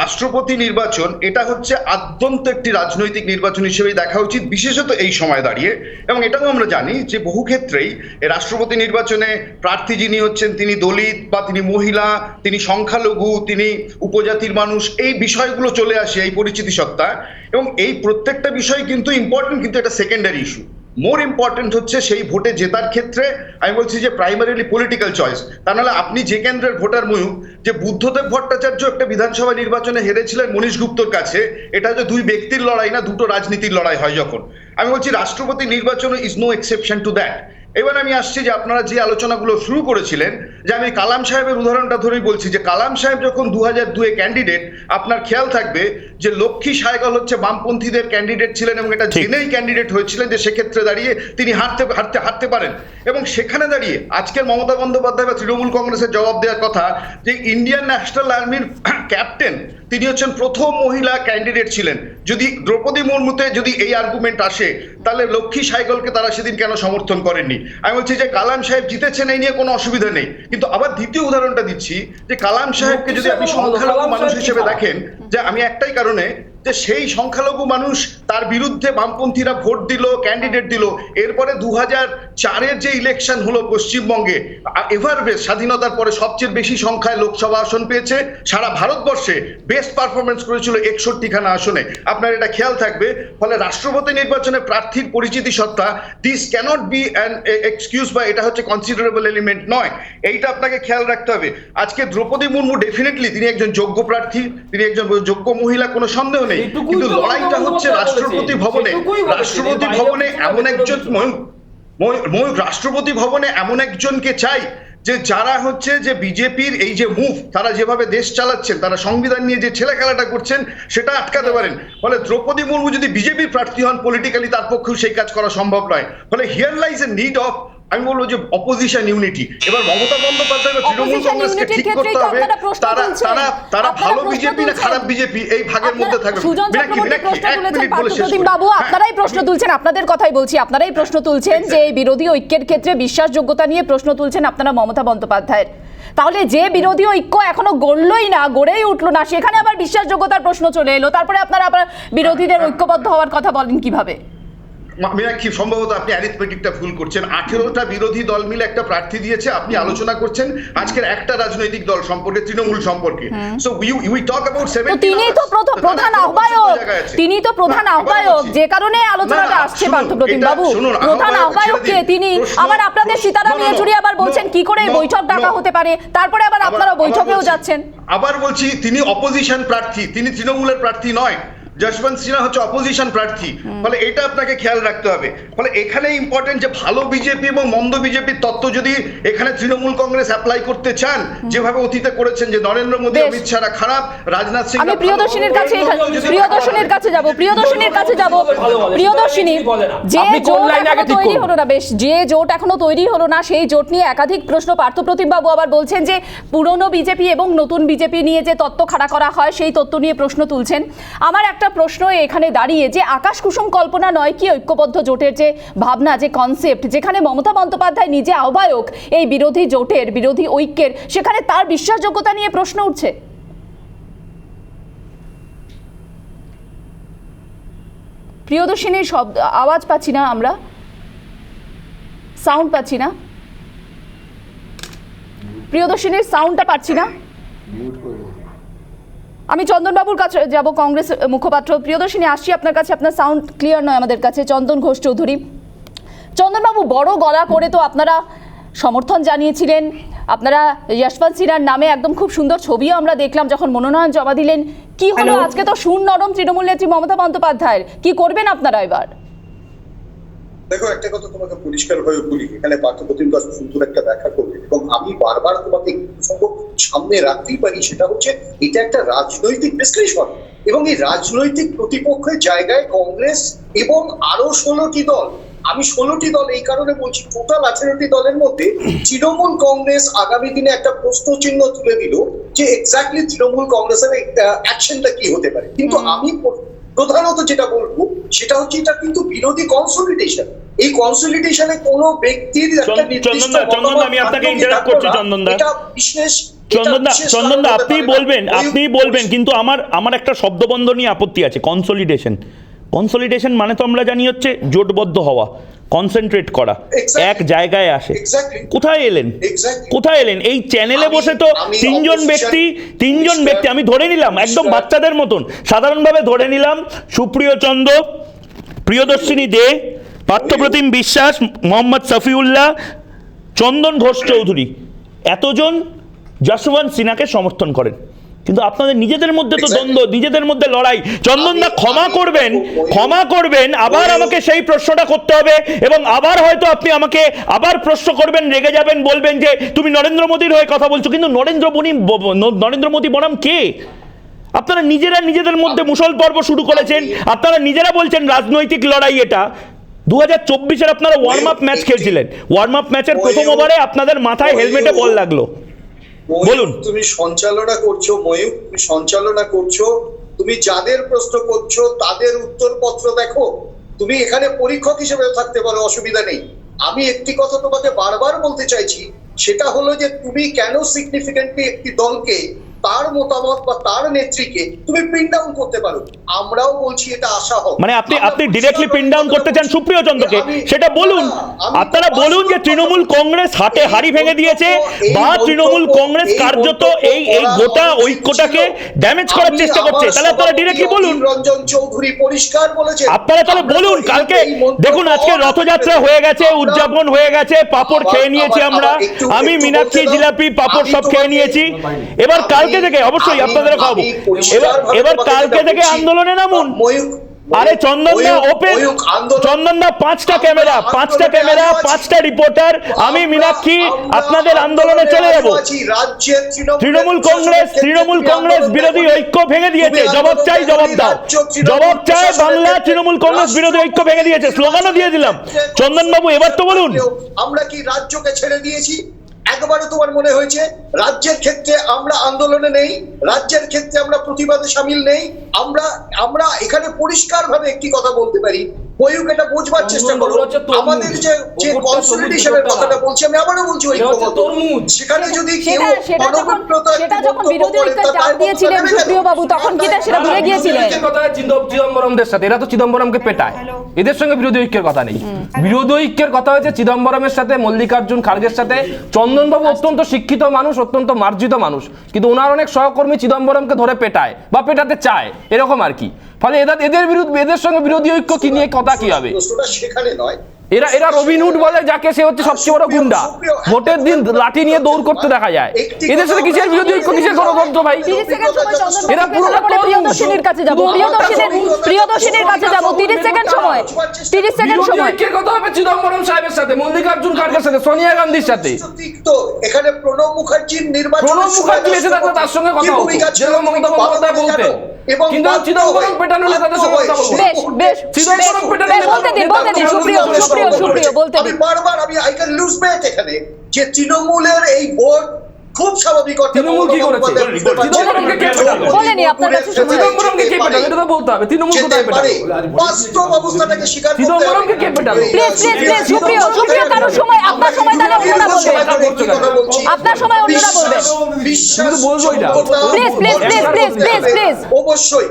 রাষ্ট্রপতি নির্বাচন, এটা হচ্ছে আদ্যন্ত একটি রাজনৈতিক নির্বাচন হিসেবেই দেখা উচিত, বিশেষত এই সময় দাঁড়িয়ে। এবং এটাও আমরা জানি যে বহু ক্ষেত্রেই রাষ্ট্রপতি নির্বাচনে প্রার্থী যিনি হচ্ছেন, তিনি দলিত বা তিনি মহিলা, তিনি সংখ্যালঘু, তিনি উপজাতির মানুষ, এই বিষয়গুলো চলে আসে এই পরিচিতি সত্তা। এবং এই প্রত্যেকটা বিষয় কিন্তু ইম্পর্টেন্ট, কিন্তু এটা সেকেন্ডারি ইস্যু। মোর ইম্পর্টেন্ট হচ্ছে সেই ভোটে জেতার ক্ষেত্রে আমি বলছি যে প্রাইমারিলি পলিটিক্যাল চয়েস। তা নাহলে আপনি যে কেন্দ্রের ভোটার ময়ূক, যে বুদ্ধদেব ভট্টাচার্য একটা বিধানসভা নির্বাচনে হেরেছিলেন মনীশ গুপ্তর কাছে, এটা যে দুই ব্যক্তির লড়াই না, দুটো রাজনীতির লড়াই হয় যখন। আমি বলছি রাষ্ট্রপতি নির্বাচন is no exception to that. এবার আমি আসছি যে আপনারা যে আলোচনাগুলো শুরু করেছিলেন, যে আমি কালাম সাহেবের উদাহরণটা ধরেই বলছি, যে কালাম সাহেব যখন 2002-এ ক্যান্ডিডেট, আপনার খেয়াল থাকবে যে লক্ষ্মী সাইগল হচ্ছে বামপন্থীদের ক্যান্ডিডেট ছিলেন এবং এটা জেনেই ক্যান্ডিডেট হয়েছিলেন যে সেক্ষেত্রে দাঁড়িয়ে তিনি হারতে পারেন। এবং সেখানে দাঁড়িয়ে আজকের মমতা বন্দ্যোপাধ্যায় বা তৃণমূল কংগ্রেসের জবাব দেওয়ার কথা যে ইন্ডিয়ান ন্যাশনাল আর্মির ক্যাপ্টেন তিনি হচ্ছেন প্রথম মহিলা ক্যান্ডিডেট ছিলেন। যদি দ্রৌপদী মুর্মুতে যদি এই আর্গুমেন্ট আসে, তাহলে লক্ষ্মী সাইগলকে তারা সেদিন কেন সমর্থন করেননি? আমি বলছি যে কালাম সাহেব জিতেছেন, এই নিয়ে কোনো অসুবিধা নেই, কিন্তু আবার দ্বিতীয় উদাহরণটা দিচ্ছি যে কালাম সাহেবকে যদি আপনি সংখ্যালঘু মানুষ হিসেবে দেখেন, যে আমি একটাই কারণে যে সেই সংখ্যালঘু মানুষ তার বিরুদ্ধে বামপন্থীরা ভোট দিল, ক্যান্ডিডেট দিল। এরপরে 2004-এর যে ইলেকশন হলো পশ্চিমবঙ্গে, এভার বেস্ট স্বাধীনতার পরে সবচেয়ে বেশি সংখ্যায় লোকসভা আসন পেয়েছে, সারা ভারতবর্ষে বেস্ট পারফরমেন্স করেছিল 61খানা আসনে, আপনার এটা খেয়াল থাকবে। ফলে রাষ্ট্রপতি নির্বাচনে প্রার্থীর পরিচিতি সত্তা, this cannot be an excuse বা এটা হচ্ছে কনসিডারেবল এলিমেন্ট নয়, এইটা আপনাকে খেয়াল রাখতে হবে। আজকে দ্রৌপদী মুর্মু ডেফিনেটলি তিনি একজন যোগ্য প্রার্থী, তিনি একজন যোগ্য মহিলা, কোনো সন্দেহ নেই, কিন্তু লড়াইটা হচ্ছে রাষ্ট্রপতি ভবনে। রাষ্ট্রপতি ভবনে এমন একজন রাষ্ট্রপতি ভবনে এমন একজনকে চাই যে যারা হচ্ছে যে বিজেপির এই যে মুভ, তারা যেভাবে দেশ চালাচ্ছেন, তারা সংবিধান নিয়ে যে ছেলে খেলাটা করছেন সেটা আটকাতে পারেন। ফলে দ্রৌপদী মুর্মু যদি বিজেপির প্রার্থী হন, পলিটিক্যালি তার পক্ষেও সেই কাজ করা সম্ভব নয়। ফলে here lies A need of, আমি বলবো যে অপোজিশন ইউনিটি। এবার মমতা বন্দ্যোপাধ্যায় বা তৃণমূল কংগ্রেসকে ঠিক করতে হবে তারা ভালো বিজেপি না খারাপ বিজেপি, এই ভাগের মধ্যে থাকবে। বাবু, আপনারাই প্রশ্ন তুলছেন, আপনাদের কথাই বলছি, আপনারাই প্রশ্ন তুলছেন যে এই বিরোধী ঐক্যের ক্ষেত্রে বিশ্বাসযোগ্যতা নিয়ে প্রশ্ন তুলছেন আপনারা মমতা বন্দ্যোপাধ্যায়ের। তাহলে যে বিরোধী ঐক্য এখনো গড়লই না, গড়েই উঠলো না, সেখানে আবার বিশ্বাসযোগ্যতার প্রশ্ন চলে এলো, তারপরে আপনারা আবার বিরোধীদের ঐক্যবদ্ধ হওয়ার কথা বলেন কিভাবে? মীনাক্ষী, সম্ভবত আপনি অ্যারিথমেটিকটা ভুল করছেন। 18টা বিরোধী দল মিলে একটা প্রার্থী দিয়েছে, আপনি আলোচনা করছেন আজকের একটা রাজনৈতিক দল সম্পর্কে, তৃণমূল সম্পর্কে। So we talk about 70। তিনিই তো প্রধান আহ্বায়ক, তিনি তো প্রধান আহ্বায়ক, যে কারণে আলোচনাটা আসছে পার্থপ্রতিম বাবু। প্রধান আহ্বায়ককে তিনি আবার আপনাদের সীতারাম ইয়েচুরি আবার বলছেন কি করে বৈঠক ডাকা হতে পারে, তারপরে আবার আপনারা বৈঠকেও যাচ্ছেন। আবার বলছি, তিনি অপোজিশন প্রার্থী, তিনি তৃণমূলের প্রার্থী নয়। যশবন্ত সিনহা হচ্ছে অপোজিশন প্রার্থী। ফলে এটা আপনাকে খেয়াল রাখতে হবে। ফলে এখানে ইম্পর্টেন্ট যে ভালো বিজেপি এবং মন্দ বিজেপির তত্ত্ব যদি এখানে তৃণমূল কংগ্রেস অ্যাপ্লাই করতে চান, যেভাবে অতীতে করেছেন যে নরেন্দ্র মোদী, অমিত শাহরা খারাপ, রাজনাথ সিং। আমি প্রিয়দর্শিনীর কাছে যাব, প্রিয়দর্শিনী, যে জোট তৈরি হলো না, বেশ, যে জোট এখনো তৈরি হলো না, সেই জোট নিয়ে একাধিক প্রশ্ন। পার্থপ্রতিম বাবু আবার বলছেন যে পুরনো বিজেপি এবং নতুন বিজেপি নিয়ে যে তত্ত্ব খাড়া করা হয়, সেই তত্ত্ব নিয়ে প্রশ্ন তুলছেন। আমার একটা প্রশ্ন এখানে দাঁড়িয়ে, যে আকাশ কুসুম কল্পনা নয় কি ঐক্যবদ্ধ জোটের যে ভাবনা, যে কনসেপ্ট, যেখানে মমতা বন্দ্যোপাধ্যায় নিজে আহ্বায়ক এই বিরোধী জোটের, বিরোধী ঐক্যের, সেখানে তার বিশ্বাসযোগ্যতা নিয়ে প্রশ্ন উঠছে? প্রিয়দর্শিনীর শব্দ আওয়াজ পাচ্ছি না, আমরা সাউন্ড পাচ্ছি না, প্রিয়দর্শিনীর সাউন্ডটা পাচ্ছি না। আমি চন্দনবাবুর কাছে যাব, কংগ্রেস মুখপাত্র। প্রিয়দর্শিনী, আসছি আপনার কাছে, আপনার সাউন্ড ক্লিয়ার নয় আমাদের কাছে। চন্দন ঘোষ চৌধুরী, চন্দনবাবু, বড় গলা করে তো আপনারা সমর্থন জানিয়েছিলেন, আপনারা যশবন্ত সিনহার নামে একদম খুব সুন্দর ছবিও আমরা দেখলাম যখন মনোনয়ন জমা দিলেন। কি হলো আজকে? তো শুন নরম তৃণমূল নেত্রী মমতা বন্দ্যোপাধ্যায়ের, কি করবেন আপনারা এবার? দেখো, একটা কথা তোমাকে পরিষ্কার ভাবে বলি, এখানে পার্থপ্রতিম দাস সুন্দর একটা ব্যাখ্যা করবে এবং আমি বারবার তোমাকে সামনে রাখতেই পারি, সেটা হচ্ছে এটা একটা রাজনৈতিক বিশ্লেষণ এবং এই রাজনৈতিক প্রতিপক্ষের জায়গায় কংগ্রেস এবং আরো 16টি দল, আমি 16টি দল এই কারণে বলছি, টোটাল 18টি দলের মধ্যে তৃণমূল কংগ্রেস আগামী দিনে একটা প্রশ্ন চিহ্ন তুলে দিল যে এক্স্যাক্টলি তৃণমূল কংগ্রেসের অ্যাকশনটা কি হতে পারে। কিন্তু আমি প্রধানত যেটা বলবো সেটা হচ্ছে এটা কিন্তু বিরোধী কনসলিডেশন। এই কনসলিডেশনে কোনো ব্যক্তির একটা নির্দিষ্ট আমি আপনাকে ইন্টারাপ্ট করছি চন্দনদা। এটা বিশেষ চন্দনদা, আপনি বলবেন, কিন্তু আমার একটা শব্দবন্ধ নিয়ে আপত্তি আছে। কনসলিডেশন মানে তো আমরা জানি হচ্ছে জোটবদ্ধ হওয়া, কনসেন্ট্রেট করা, এক জায়গায় আসে। কোথায় এলেন? এই চ্যানেলে বসে তো তিনজন ব্যক্তি, আমি ধরে নিলাম একদম বাচ্চাদের মতন, সাধারণভাবে ধরে নিলাম, সুপ্রিয় চন্দ্র, প্রিয়দর্শিনী দে, পার্থপ্রতিম বিশ্বাস, মোহাম্মদ শফিউল্লাহ, চন্দন ঘোষ চৌধুরী, এতজন যশবন্ত সিনহাকে সমর্থন করেন। কিন্তু আপনাদের নিজেদের মধ্যে তো দ্বন্দ্ব, নিজেদের মধ্যে লড়াই। চন্দনদা ক্ষমা করবেন, আবার আমাকে সেই প্রশ্নটা করতে হবে এবং আবার হয়তো আপনি আমাকে আবার প্রশ্ন করবেন, রেগে যাবেন, বলবেন যে তুমি নরেন্দ্র মোদীর হয়ে কথা বলছো। কিন্তু নরেন্দ্র মোদী বনাম কে? আপনারা নিজেদের মধ্যে মুষল পর্ব শুরু করেছেন। আপনারা নিজেরা বলছেন রাজনৈতিক লড়াই এটা। 2024-এর আপনারা ওয়ার্ম আপ ম্যাচ খেলছিলেন, ওয়ার্ম আপ ম্যাচের প্রথম ওভারে আপনাদের মাথায় হেলমেটে বল লাগলো। বলুন। তুমি সঞ্চালনা করছো ময়ূক, তুমি সঞ্চালনা করছো, তুমি যাদের প্রশ্ন করছো তাদের উত্তরপত্র দেখো। তুমি এখানে পরীক্ষক হিসেবে থাকতে পারো, অসুবিধা নেই। আমি একটি কথা তোমাকে বারবার বলতে চাইছি, সেটা হলো যে তুমি কেন সিগনিফিকেন্টলি একটি দলকে, তার মতামত বা তার নেত্রীকে তুমি পিন ডাউন করতে পারো। আমরাও বলছি এটা আশা হোক। মানে আপনি ডিরেক্টলি পিন ডাউন করতে চান সুপ্রিয় চন্দ্রকে, সেটা বলুন। আপনারা বলুন যে তৃণমূল কংগ্রেস হাড়ি ভেঙে দিয়েছে, বা তৃণমূল কংগ্রেস কার্যত এই গোটা ঐক্যটাকে ড্যামেজ করার চেষ্টা করছে। তাহলে আপনারা ডিরেক্টলি বলুন। রঞ্জন চৌধুরী পরিষ্কার বলেছে। আপনারা তাহলে বলুন। কালকে দেখুন, আজকে রথযাত্রা হয়ে গেছে, উদযাপন হয়ে গেছে, পাপড় খেয়ে নিয়েছি আমরা, আমি মীনাক্ষী, জিলাপি, পাপড় সব খেয়ে নিয়েছি। এবার কালকে থেকে অবশ্যই আপনাদের খাবো। এবার কালকে থেকে আন্দোলনে নামুন। আরে চন্দনদা ওপেন, চন্দনদা 5টা ক্যামেরা, 5টা রিপোর্টার, আমি মীনাক্ষী আপনাদের আন্দোলনে চলে যাব। তৃণমূল কংগ্রেস বিরোধী ঐক্য ভেঙে দিয়েছে, জবাব চাই, জবাব দাও, জবাব চাই। বাংলা তৃণমূল কংগ্রেস বিরোধী ঐক্য ভেঙে দিয়েছে, স্লোগানও দিয়ে দিলাম। চন্দনবাবু এবার তো বলুন। আমরা কি রাজ্যকে ছেড়ে দিয়েছি? একবারও তোমার মনে হয়েছে রাজ্যের ক্ষেত্রে আমরা আন্দোলনে নেই, রাজ্যের ক্ষেত্রে আমরা প্রতিবাদে সামিল নেই? আমরা এখানে পরিষ্কারভাবে একটি কথা বলতে পারি, ময়ূক এটা বোঝবার চেষ্টা করো। আমাদের যে কনসলিডেশনের কথাটা বলছি, আমি আবারও বলছি, সেখানে যদি কেউ সেটা যখন বিরোধী ঐক্যের ডাক দিয়েছিলেন সুপ্রিয় বাবু, তখন কি সেটা ভুলে গিয়েছিলেন? চিদম্বরমদের সাথে এরা তো চিদম্বরমকে পেটায়, এদের সঙ্গে বিরোধী ঐক্যের কথা নেই। বিরোধী ঐক্যের কথা হয়েছে চিদম্বরমের সাথে, মল্লিকার্জুন খাড়গের সাথে। চন্দনবাবু অত্যন্ত শিক্ষিত মানুষ, অত্যন্ত মার্জিত মানুষ, কিন্তু ওনার অনেক সহকর্মী চিদম্বরমকে ধরে পেটায় বা পেটাতে চায়, এরকম আর কি। ফলে এদের বিরুদ্ধে, এদের সঙ্গে বিরোধী ঐক্য কি নিয়ে কথা কি হবে? সেখানে নয়, এরা রবিনহুড বলে যাকে, সে হচ্ছে সবচেয়ে বড় গুন্ডা। ভোটের দিন লাঠি নিয়ে দৌড় করতে দেখা যায়। এদের সাথে কিসের বিরোধী ঐক্য, কিসের গণতন্ত্র ভাই? এরা পুরোটা প্রিয়দর্শিনীর কাছে যাব, প্রিয়দর্শিনীর কাছে যাব। 30 সেকেন্ড সময়, 30 সেকেন্ড সময়। ঐক্যের কথা হবে চিদম্বরম সাহেবের সাথে, মল্লিকার্জুন খাড়গের সাথে, সোনিয়া গান্ধীর সাথে। তো এখানে প্রণব মুখার্জির নির্বাচন, প্রণব মুখার্জি এসে থাকলে তার সঙ্গে কথা হতো, যেরকম মমতা বন্দ্যোপাধ্যায় বলতেন। কিন্তু চিদম্বরম পেটানো হলে তাদের সঙ্গে কথা বলবো। বেশ চিদম্বরম পেটানো বলতে দিন সুপ্রিয় বলতে দিন। আমি বারবার আই ক্যান লুজ ব্যাট এখানে, যে তৃণমূলের এই ভোট খুব স্বাভাবিক অর্থে তৃণমূল কি করেছে? চিদম্বরমকে কে পেটালো? বলেনি আপনার কাছে চিদম্বরমকে কে পেটালো? এটা তো বলতে হবে। তৃণমূল কোথায় পেটালো? বাস্তব অবস্থাটাকে স্বীকার করতে হবে। চিদম্বরমকে কে পেটালো? প্লিজ সুপ্রিয় কারো সময়, আপনার সময় তাহলে অন্যরা বলবে, আপনার সময় অন্যরা বলবে। বিশ্বাস বলবো এটা। প্লিজ অবশ্যই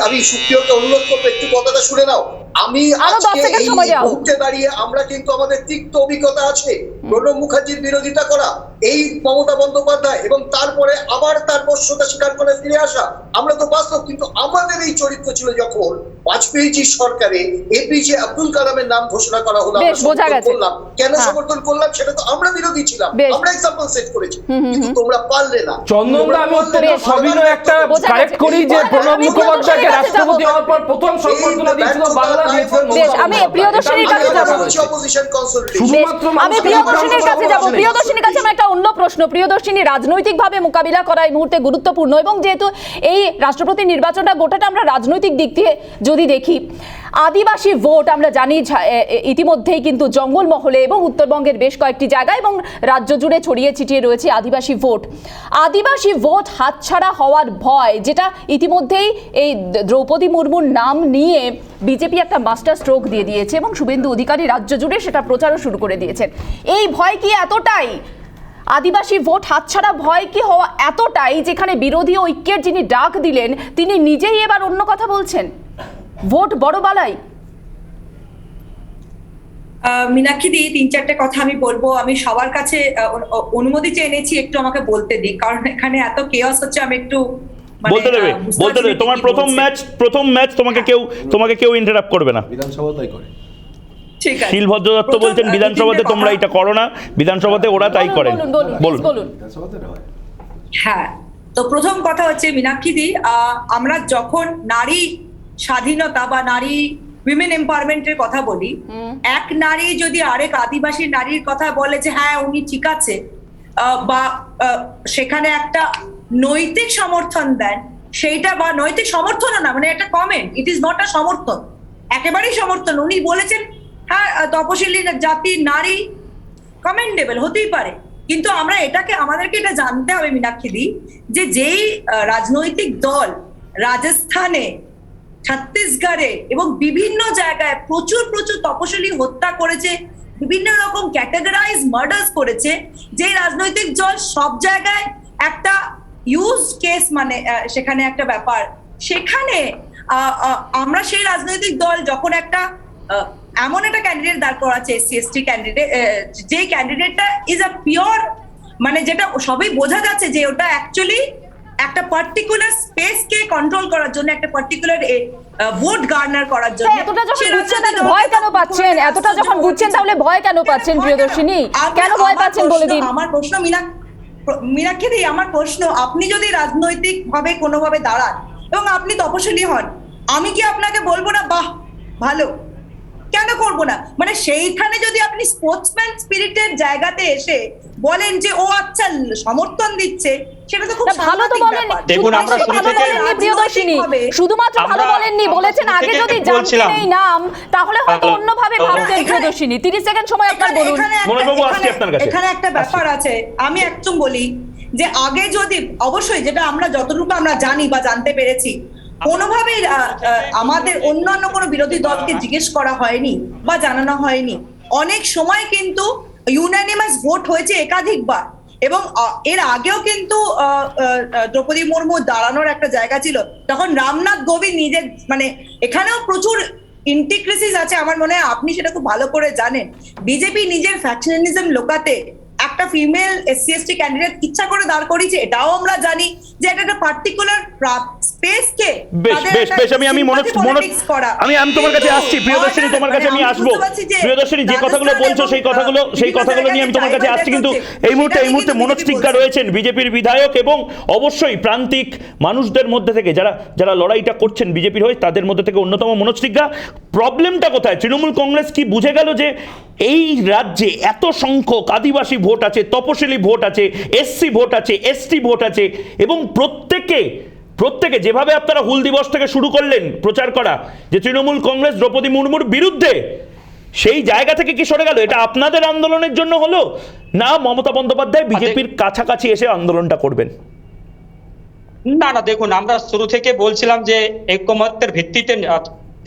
আমি সুপ্রিয়কে অনুরোধ করবো একটু কথাটা শুনে নাও। আমি আজকে এই মুহূর্তে দাঁড়িয়ে, আমরা কিন্তু আমাদের তিক্ত অভিজ্ঞতা আছে প্রণব মুখার্জির বিরোধিতা করা, এই মমতা বন্দ্যোপাধ্যায়, এবং তারপরে আবার তার বশ্যতা স্বীকার করে ফিরে আসা। আমরা তো বাস্তব, কিন্তু আমাদের এই চরিত্র ছিল যখন বাজপেয়ীজির সরকারে এপিজে আব্দুল কালামের নাম ঘোষণা করা হলো, আমরা সমর্থন করলাম। কেন সমর্থন করলাম? সেটা তো আমরা বিরোধী ছিলাম, আমরা এক্সাম্পল সেট করেছি, কিন্তু তোমরা পারলে না। চন্দনদা, আমি অত্যন্ত সবিনয় একটা কারেক্ট করি যে প্রণব মুখোপাধ্যায়কে রাষ্ট্রপতি হওয়ার পর প্রথম সম্বর্ধনা দিয়েছিল বাংলা, দিয়েছিল। আমি প্রিয়দর্শিনীর কাছে যাব, আমি প্রিয়দর্শিনীর কাছে যাব। প্রিয়দর্শিনীর কাছে আমার একটা অন্য প্রশ্ন। প্রিয়দর্শিনী, রাজনৈতিকভাবে মোকাবিলা করা এই মুহূর্তে গুরুত্বপূর্ণ, এবং যেহেতু এই রাষ্ট্রপতি নির্বাচনটা গোটাটা আমরা রাজনৈতিক দিক দিয়ে যদি দেখি, আদিবাসী ভোট আমরা জানি ইতিমধ্যেই কিন্তু জঙ্গলমহলে এবং উত্তরবঙ্গের বেশ কয়েকটি জায়গায় এবং রাজ্য জুড়ে ছড়িয়ে ছিটিয়ে রয়েছে আদিবাসী ভোট হাতছাড়া হওয়ার ভয়, যেটা ইতিমধ্যেই এই দ্রৌপদী মুর্মুর নাম নিয়ে বিজেপি একটা মাস্টার স্ট্রোক দিয়ে দিয়েছে এবং শুভেন্দু অধিকারী রাজ্য জুড়ে সেটা প্রচারও শুরু করে দিয়েছেন। এই ভয় কি এতটাই, আদিবাসী ভোট হাতছাড়া ভয় কি হওয়া এতটাই, যেখানে বিরোধী ঐক্যের যিনি ডাক দিলেন তিনি নিজেই এবার অন্য কথা বলছেন? ভোট বড় বালাই। মীনাক্ষী দি, 3-4টে কথা আমি বলবো। আমি সবার কাছে অনুমতি চেয়ে এনেছি, একটু আমাকে বলতে দিই, কারণ এখানে এত কেওস হচ্ছে। আমি একটু বলতে দেবে। তোমার প্রথম ম্যাচ তোমাকে কেউ ইন্টারাপ্ট করবে না। বিধানসভা তাই করে। ঠিক আছে। শিলভদ্র দত্ত বলছেন বিধানসভাতে তোমরা এটা করো না, বিধানসভাতে ওরা তাই করেন। বলুন। হ্যাঁ, তো প্রথম কথা হচ্ছে মীনাক্ষীদি, আমরা যখন নারী স্বাধীনতা বা নারী উইমেন এম্পাওয়ারমেন্টের কথা বলি, এক নারী যদি আরেক আদিবাসী নারীর কথা বলে যে হ্যাঁ উনি ঠিক আছে, বা সেখানে একটা নৈতিক সমর্থন দেন, সেইটা বা নৈতিক সমর্থনও না, মানে একটা comment, it is not a সমর্থন, একেবারেই সমর্থন। উনি বলেছেন হ্যাঁ তপশিলি জাতির নারী কমেন্ডেবল হতেই পারে, কিন্তু আমরা আমাদেরকে এটা জানতে হবে মীনাক্ষীদি, যে যেই রাজনৈতিক দল রাজস্থানে, ছত্তিশগড়ে এবং বিভিন্ন জায়গায় প্রচুর তপশিলি হত্যা করেছে, বিভিন্ন রকম ক্যাটাগরাইজ মার্ডার্স করেছে, যে রাজনৈতিক দল সব জায়গায় একটা ইউজ কেস, মানে সেখানে একটা ব্যাপার, সেখানে আমরা সেই রাজনৈতিক দল যখন একটা এমন একটা ক্যান্ডিডেট দাঁড় করাচ্ছে, SC/ST ক্যান্ডিডেট, যে ক্যান্ডিডেটটা ইজ আ পিওর, মানে যেটা সবই বোঝা যাচ্ছে যে ওটা অ্যাকচুয়ালি একটা পার্টিকুলার স্পেসকে কন্ট্রোল করার জন্য, একটা পার্টিকুলার ভোট গার্নার করার জন্য। এতটা যখন বুঝছেন তাহলে ভয় কেন পাচ্ছেন? এতটা যখন বুঝছেন তাহলে ভয় কেন পাচ্ছেন প্রিয়দর্শিনী? কেন ভয় পাচ্ছেন বলে দিন। আমার প্রশ্ন মীনাক্ষী, আমার প্রশ্ন, আপনি যদি রাজনৈতিক ভাবে কোনোভাবে দাঁড়ান এবং আপনি তপশিলি হন, আমি কি আপনাকে বলবো না বাহ ভালো, কেন করবো না? মানে সেইখানে যদি আপনি স্পোর্টসম্যান স্পিরিটের জায়গাতে এসে বলেন যে ও আচ্ছা সমর্থন দিচ্ছে, সেটা তো খুব ভালো তো বলেন। দেখুন আমরা ভালো বলেননি প্রিয়দর্শিনী, শুধুমাত্র ভালো বলেননি, বলেছেন আগে যদি জানতেন এই নাম তাহলে হয়তো অন্যভাবে ভাবতেন। প্রিয়দর্শিনী 30 সেকেন্ড সময় আপনার বলুন। মনোজবাবু আসছে আপনার কাছে। এখানে একটা ব্যাপার আছে, আমি একদম বলি যে আগে যদি, অবশ্যই যেটা আমরা যতটুকু আমরা জানি বা জানতে পেরেছি, কোনোভাবেই আমাদের অন্যান্য কোনো বিরোধী দলকে জিজ্ঞেস করা হয়নি বা জানানো হয়নি। অনেক সময় কিন্তু ইউনানিমাস ভোট হয়েছে একাধিকবার, এবং এর আগেও কিন্তু দ্রৌপদী মুর্মু দাঁড়ানোর একটা জায়গা ছিল, তখন রামনাথ কোবিন্দ নিজের, মানে এখানেও প্রচুর ইন্টিগ্রেসিস আছে, আমার মনে হয় আপনি সেটা খুব ভালো করে জানেন। বিজেপি নিজের ফ্যাকশনালিজম লোকাতে একটা ফিমেল SC/ST ক্যান্ডিডেট ইচ্ছা করে দাঁড় করিয়েছে, এটাও আমরা জানি যে এটা একটা পার্টিকুলার স্পেসকে বেশ আমি তোমার কাছে আসছি প্রিয়দর্শিনী, তোমার কাছে আমি আসবো প্রিয়দর্শিনী, যে কথাগুলো বলছো সেই কথাগুলো নিয়ে আমি তোমার কাছে আসছি, কিন্তু এই মুহূর্তে মনোজ টিগ্গা রয়েছেন, বিজেপির বিধায়ক, এবং অবশ্যই প্রান্তিক মানুষদের মধ্যে থেকে যারা লড়াইটা করছেন বিজেপির হয়ে, তাদের মধ্যে থেকে অন্যতম মনোজ টিগ্গা। প্রবলেমটা কোথায়? তৃণমূল কংগ্রেস কি বুঝে গেল যে এই রাজ্যে এত সংখ্যক আদিবাসী ভোট আছে, তপশিলি ভোট আছে, SC ভোট আছে, ST ভোট আছে, এবং প্রত্যেকে যেভাবে আপনারা হুল দিবস থেকে শুরু করলেন প্রচার করা যে তৃণমূল কংগ্রেস দ্রৌপদী মুর্মুর বিরুদ্ধে, সেই জায়গা থেকে কি সরে গেল? এটা আপনাদের আন্দোলনের জন্য হলো, না মমতা বন্দ্যোপাধ্যায় বিজেপির কাছাকাছি এসে আন্দোলনটা করবেন? না, দেখুন আমরা শুরু থেকে বলছিলাম যে ঐকমত্যের ভিত্তিতে,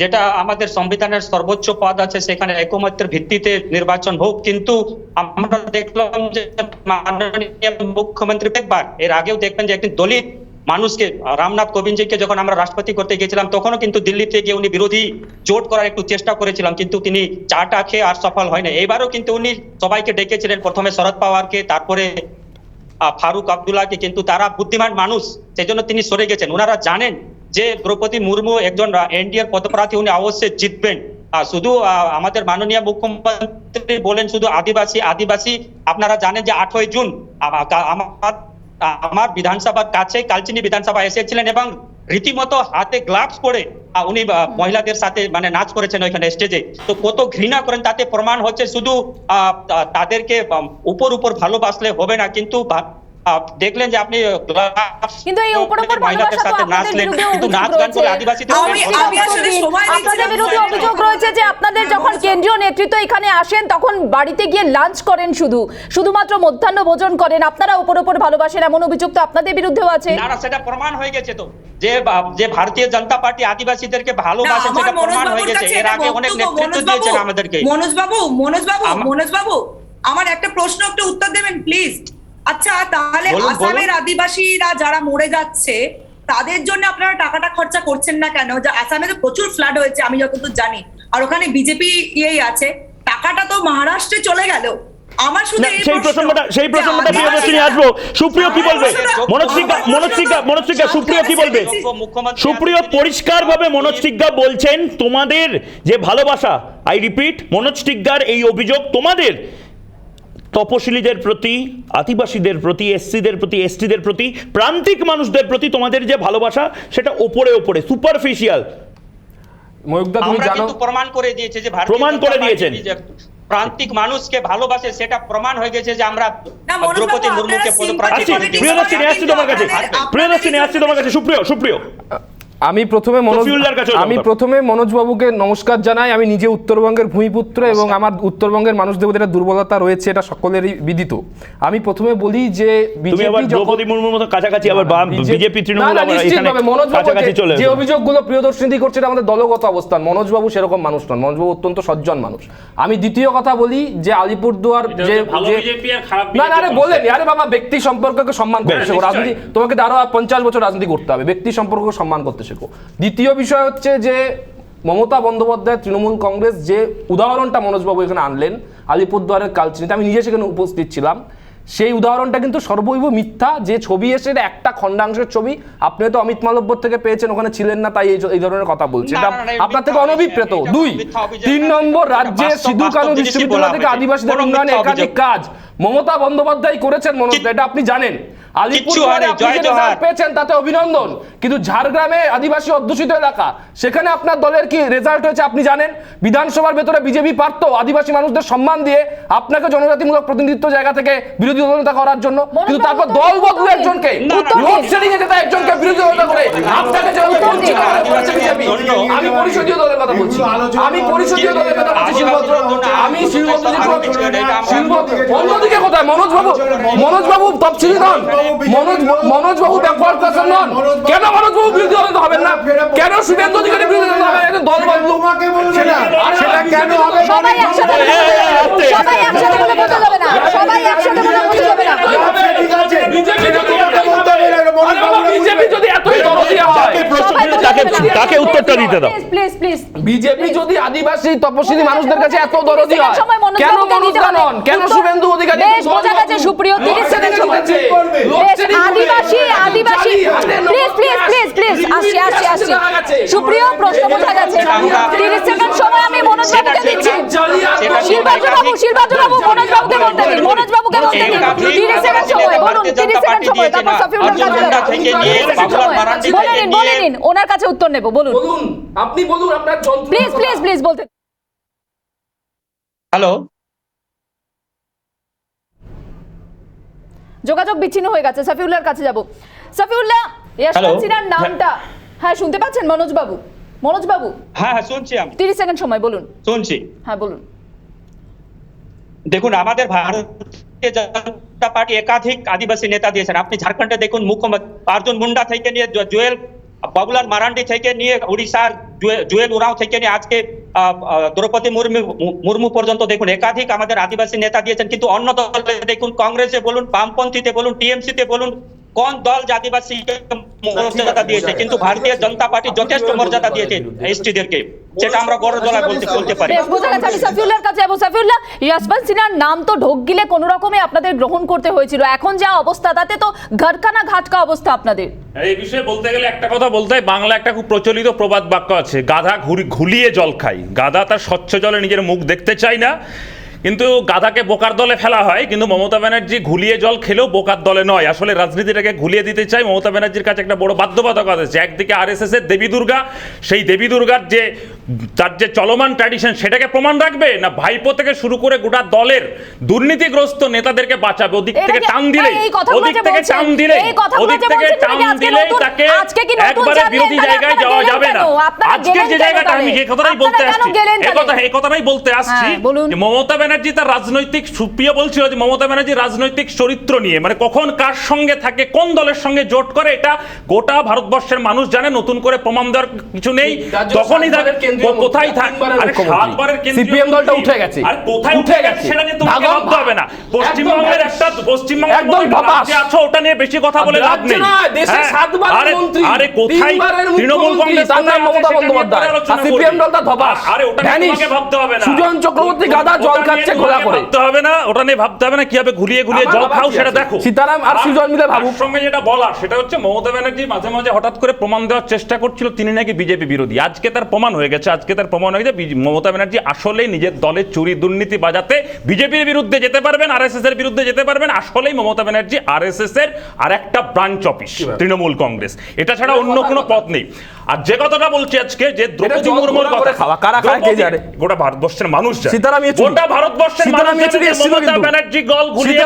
যেটা আমাদের সংবিধানের সর্বোচ্চ পদ আছে, সেখানে ঐকমত্যের ভিত্তিতে নির্বাচন হোক, কিন্তু আমরা দেখলাম যে মাননীয় মুখ্যমন্ত্রী একবার, এর আগেও দেখবেন যে একটি দলিত মানুষকে, রামনাথ কোবিন্দজিকে যখন আমরা রাষ্ট্রপতি করতে গিয়েছিলাম, তখনও কিন্তু দিল্লিতে গিয়ে উনি বিরোধী জোট করার একটু চেষ্টা করেছিলাম, কিন্তু তিনি চাটা খেয়ে আর সফল হয় না। এবারও কিন্তু উনি সবাইকে ডেকেছিলেন, প্রথমে শরদ পাওয়ারকে, তারপরে ফারুক আব্দুল্লাহকে, কিন্তু তারা বুদ্ধিমান মানুষ, সেই জন্য তিনি সরে গেছেন। ওনারা জানেন যে দ্রৌপদী মুর্মু একজন NDA পদপ্রার্থী, উনি অবশ্যই জিতবেন। শুধু আমাদের মাননীয় মুখ্যমন্ত্রী বলেন শুধু আদিবাসী, আপনারা জানেন যে 8ই জুন আমার বিধানসভার কাছে কালচিনি বিধানসভা এসেছিলেন, এবং রীতিমতো হাতে গ্লাভস পরে উনি মহিলাদের সাথে মানে নাচ করেছেন ওইখানে স্টেজে। তো কত ঘৃণা করেন তাতে প্রমাণ হচ্ছে। শুধু তাদেরকে উপর ভালোবাসলে হবে না, কিন্তু দেখলেন যে আপনি কিন্তু এই উপর ভালোবাসা তো আপনাদের বিরুদ্ধে আপনাদের বিরুদ্ধে অভিযোগ রয়েছে যে আপনাদের যখন কেন্দ্রীয় নেতৃত্ব এখানে আসেন তখন বাড়িতে গিয়ে লাঞ্চ করেন, শুধুমাত্র মধ্যাহ্ন ভোজন করেন, আপনারা উপর ভালোবাসেন, এমন অভিযোগ তো আপনাদের বিরুদ্ধেও আছে। না, সেটা প্রমাণ হয়ে গেছে তো, যে ভারতীয় জনতা পার্টি আদিবাসীদেরকে ভালোবাসে, সেটা প্রমাণ হয়ে গেছে। এর আগে অনেক নেতৃত্ব দিয়েছেন আমাদেরকে। মনোজ বাবু আমার একটা প্রশ্ন, একটু উত্তর দেবেন প্লিজ। আচ্ছা, তাহলে আসামের আদিবাসীরা যারা মরে যাচ্ছে তাদের জন্য আপনারা টাকাটা খরচা করছেন না কেন? যে আসামে তো প্রচুর ফ্লাড হয়েছে আমি যতদূর জানি, আর ওখানে বিজেপি আছে, টাকাটা তো মহারাষ্ট্রে চলে গেল। আমার শুধু সেই প্রসঙ্গটা প্রিয়দর্শিনী আসবো। সুপ্রিয় কি বলবে? মনোজ টিগ্গা সুপ্রিয় কি বলবে? সুপ্রিয় পরিষ্কারভাবে মনোজ টিগ্গা বলছেন তোমাদের যে ভালোবাসা, আই রিপিট, মনোজ টিগ্গার এই অভিযোগ তোমাদের তপশিলীদের প্রতি, আদিবাসীদের প্রতি, এসসিদের প্রতি, এসটিদের প্রতি, প্রান্তিক মানুষদের প্রতি তোমাদের যে ভালোবাসা সেটা ওপরে ওপরে সুপারফিশিয়াল। ময়ূকদা তুমি আমরা জানো, কিন্তু প্রমাণ করে দিয়েছে যে ভারতীয় প্রমাণ জনতা করে পার্টি দিয়েছেন। যে প্রান্তিক মানুষকে ভালোবাসে, সেটা প্রমাণ হয়ে গেছে যে আমরা না, মনোজ বাবু, দ্রৌপদী মুর্মুকে আপনারা পদপ্রার্থী simple করে দিয়েছি। প্রিয়দর্শিনী আসছি তোমার কাছে, প্রিয়দর্শিনী আসছি তোমার কাছে। সুপ্রিয় আমি প্রথমে শফিউল্লাহর কাছেও আমি যাবো। প্রথমে মনোজবাবুকে নমস্কার জানাই। আমি নিজে উত্তরবঙ্গের ভূমিপুত্র এবং আমার উত্তরবঙ্গের মানুষদের মধ্যে একটা দুর্বলতা রয়েছে, এটা সকলেরই বিদিত। আমি প্রথমে বলি যে তুমি আবার দ্রৌপদী মুর্মুর মতো কাছাকাছি, আবার বিজেপি তৃণমূল আবার এখানে কাছাকাছি চলে যে অভিযোগগুলো প্রিয়দর্শিনী করছে এটা আমাদের দলগত অবস্থান। মনোজবাবু সেরকম মানুষ নন, মনোজবাবু অত্যন্ত সজ্জন মানুষ। আমি দ্বিতীয় কথা বলি যে আলিপুরদুয়ার যে না না আরে বলেন, আরে বাবা ব্যক্তি সম্পর্ককে সম্মান করতে শেখো। রাজনীতি তোমাকে আরো 50 বছর রাজনীতি করতে হবে, ব্যক্তি সম্পর্ককে সম্মান করতে শেখো। দ্বিতীয় বিষয় হচ্ছে যে মমতা বন্দ্যোপাধ্যায় তৃণমূল কংগ্রেস যে উদাহরণটা মনোজবাবু এখানে আনলেন আলিপুরদুয়ারের কালচিনিতে, আমি নিজে সেখানে উপস্থিত ছিলাম, সেই উদাহরণটা কিন্তু সর্বৈব মিথ্যা। যে ছবি এসে এটা একটা খণ্ডাংশের ছবি, আপনি তো অমিত মালব্য থেকে পেয়েছেন, ওখানে ছিলেন না, তাই এই ধরনের কথা বলছেন, এটা আপনার থেকে অনভিপ্রেত। 2 3 নম্বর, রাজ্যে সিধু কানু বিশ্ববিদ্যালয় থেকে আদিবাসীদের উন্নয়নে একাধিক কাজ মমতা বন্দ্যোপাধ্যায় করেছেন। মনোজ, এটা আপনি জানেন। আলিপুরদুয়ারে আপনি যে রেজাল্ট পেয়েছেন তাতে অভিনন্দন, কিন্তু ঝাড়গ্রামে আদিবাসী অধ্যুষিত এলাকা, সেখানে আপনার দলের কি রেজাল্ট হয়েছে আপনি জানেন। বিধানসভার ভেতরে বিজেপি পারত আদিবাসী মানুষদের সম্মান দিয়ে আপনাকে জনজাতিমূলক প্রতিনিধিত্ব জায়গা থেকে বিরোধী দলনেতা করার জন্য, কিন্তু তারপর দল বদলে একজনকে লোডশেডিং এ যেতে একজনকে বিরোধী দলনেতা করে আপনাকে যেভাবে বঞ্চিত করা হয়েছে বিজেপি। আমি পরিষদীয় দলের কথা বলছি, আমি পরিষদীয় দলের কথা বলছি। শিলভদ্র, আমি শিলভদ্র অন্যদিকে কোথায় মনোজবাবু তফসিলি নন, মনোজবাবু ব্যাকওয়ার্ড ক্লাসের নন। কেন মনোজবাবু বিরোধী দলনেতা হবেন না? কেন শুভেন্দু অধিকারী বিরোধী দলনেতা হবেন? এটা দল বদলু, সেটা কেন হবে? সবাই একসাথে বলে বোঝা যাবে না, সবাই একসাথে বলে বোঝা যাবে না। বিজেপি যদি এতই দরদিয়া হয়, তাকে উত্তরটা দিতে দাও। প্লিজ বিজেপি যদি আদিবাসী তপশিলি মানুষদের কাছে এত দরদি হয়, কেন মনোজদা নন, কেন শুভেন্দু অধিকারী? বেশ বোঝা গেছে সুপ্রিয়, 30 সেকেন্ড সময়। বেশ, আদিবাসী প্লিজ আসছি। সুপ্রিয়, প্রশ্ন বোঝা গেছে। 30 সেকেন্ড সময় আমি মনোজ বাবুকে দিচ্ছি। শিলভদ্র বাবু মনোজ বাবুকে বলতে দিন, মনোজ বাবুকে বলতে দিন। 30 সেকেন্ড সময় বলুন, 30 সেকেন্ড সময়, তারপর সফিউল্লাহর কাছে যাবো। 30 সেকেন্ড সময় বলে নিন, ওনার কাছে উত্তর নেব। বলুন, আপনি বলুন আপনার প্লিজ বলতে। হ্যালো, যোগাযোগ বিচ্ছিন্ন হয়ে গেছে, সফিউল্লাহর কাছে যাব। সফিউল্লাহ, ইয়াশওয়ান্ত সিনহার নামটা হ্যাঁ শুনতে পাচ্ছেন মনোজ বাবু? হ্যাঁ শুনছি আমি। 30 সেকেন্ড সময় বলুন। শুনছি। হ্যাঁ বলুন। দেখুন, আমাদের ভারতীয় জনতা পার্টি একাধিক আদিবাসী নেতা দিয়েছেন। আপনি ঝাড়খণ্ডে দেখুন, মুখ্যমন্ত্রী অর্জুন মুন্ডা থেকে নিয়ে জুয়েল বাবুলাল মারান্ডি থেকে নিয়ে উড়িষ্যার জুয়েল উরাও থেকে নিয়ে আজকে দ্রৌপদী মুর্মু পর্যন্ত দেখুন একাধিক আমাদের আদিবাসী নেতা দিয়েছেন। কিন্তু অন্য দলে দেখুন, কংগ্রেসে বলুন, বামপন্থীতে বলুন, টিএমসিতে বলুন, কোন দল আদিবাসীকে মর্যাদা দিয়েছে? কিন্তু ভারতীয় জনতা পার্টি যথেষ্ট মর্যাদা দিয়েছে এসটিদেরকে, সেটা আমরা বড় দলে বলতে পারি। বোঝা গেছে। আমি সফিউল্লাহর কাছে যাবো। সফিউল্লাহ, ইয়াশওয়ান্ত সিনহার নাম তো ঢোক গিলে কোনো রকমে আপনাদের গ্রহণ করতে হয়েছিল, এখন যা অবস্থা তাতে তো ঘরকানা ঘাটকা অবস্থা আপনাদের। এই বিষয়ে বলতে গেলে একটা কথা বলতে হয়, বাংলা একটা খুব প্রচলিত প্রবাদ বাক্য আছে, গাধা ঘুলিয়ে জল খায়। গাধা তার স্বচ্ছ জলে নিজের মুখ দেখতে চায় না, কিন্তু গাধাকে বোকার দলে ফেলা হয়। কিন্তু মমতা ব্যানার্জি ঘুলিয়ে জল খেলেও বোকার দলে নয়, আসলে রাজনীতিটাকে ঘুলিয়ে দিতে চাই। মমতা ব্যানার্জির কাছে একটা বড় বাধ্যবাধকতা আছে। একদিকে আরএসএস এর দেবী দুর্গা, সেই দেবী দুর্গার যে তার যে চলমান ট্র্যাডিশন সেটাকে প্রমাণ রাখবে, না ভাইপো থেকে শুরু করে গোটা দলের দুর্নীতিগ্রস্ত নেতাদেরকে বাঁচাবে। ওদিক থেকে টান দিলেই তাকে একবারে বিরোধী জায়গায় যাওয়া যাবে না। আজকের যে জায়গাটা আমি যে কথাটাই বলতে আসছি, এই কথাটাই বলতে আসছি যে মমতা ব্যানার্জি তার রাজনৈতিক, সুপ্রিয় বলছিল যে মমতা ব্যানার্জি রাজনৈতিক চরিত্র নিয়ে, মানে কখন কার সঙ্গে থাকে, কোন দলের সঙ্গে জোট করে, এটা গোটা ভারতবর্ষের মানুষ জানে, নতুন করে প্রমাণ দেওয়ার কিছু নেই। তখনই তাদের কোথায় থাকে, আরে 7 বারের সিপিএম দলটা উঠে গেছে, আর কোথায় উঠে গেছে সেটা নিয়ে তোমাকে ভাবতে হবে না। পশ্চিমবঙ্গের একটা পশ্চিমবঙ্গের আছে, ওটা নিয়ে বেশি কথা বলে লাভ নেই। আরে কোথায় তৃণমূল কংগ্রেস, মমতা বন্দ্যোপাধ্যায়, সিপিএম দলটা ধপাস, আরে ওটা নিয়ে তোমাকে ভাবতে হবে না। সুজন চক্রবর্তী গাদা জল খাচ্ছে ঘোলা করে, ভাবতে হবে না, ওটা নিয়ে ভাবতে হবে না। কিভাবে ঘুলিয়ে জল খাও সেটা দেখো। সীতারাম আর সুজন মিলে ভাবুক। সঙ্গে যেটা বলার সেটা হচ্ছে, মমতা ব্যানার্জি মাঝে মাঝে হঠাৎ করে প্রমাণ দেওয়ার চেষ্টা করছিল তিনি নাকি বিজেপি বিরোধী। আজকে তার প্রমাণ হয়ে গেছে। আজকে তার প্রমাণ হয়ে যে মমতা ব্যানার্জি আসলেই নিজের দলের চুরি দুর্নীতি বাজাতে বিজেপির বিরুদ্ধে যেতে পারবেন, আরএসএস এর বিরুদ্ধে যেতে পারবেন। আসলেই মমতা ব্যানার্জি আরএসএস এর আর একটা ব্রাঞ্চ অফিস তৃণমূল কংগ্রেস, এটা ছাড়া অন্য কোনো পথ নেই। আর যে কথাটা বলছি আজকে যে দ্রৌপদী মুর্মুর কথা, গোটা ভারতবর্ষের মানুষ জানে, গোটা ভারতবর্ষের মানুষ জানে মমতা ব্যানার্জি গল ঘুরিয়ে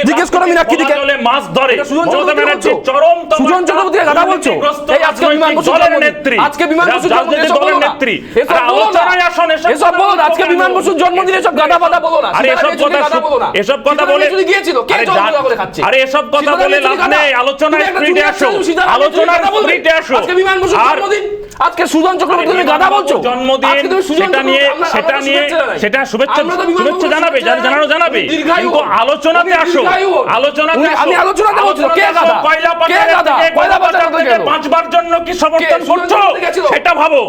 জিজ্ঞেস করো মীনাক্ষীদিকে মাছ ধরে। মমতা ব্যানার্জি চরম সুজন চক্রবর্তীর কথা বলছো, এই আজকে বিমান বসু নেত্রী, আজকে বিমান বসু জন্মদিনের দলের নেত্রী, আলোচনায় আসুন এসব বলো না। আজকে বিমান বসুর জন্মদিনে সব গাদা পাতা বলো না, আরে এসব কথা বলে গিয়েছিল কে জন্মদিন করে খাচ্ছে, আরে এসব কথা বলে লাভ নেই, আলোচনায় ফ্রিতে আসো, আলোচনার ফ্রিতে আসো। আজকে বিমান বসুর জন্মদিন, আজকে সুজন চক্রবর্তীর গাদা বলছো জন্মদিন, সেটা শুভেচ্ছা জানাবে, জানাবে, কিন্তু আলোচনাতে আসো, আলোচনাতে আমি আলোচনাতে বলছি কে গাদা, কয়লা পাচার থেকে বাঁচবার জন্য কি সমর্থন করছো সেটা ভাবো।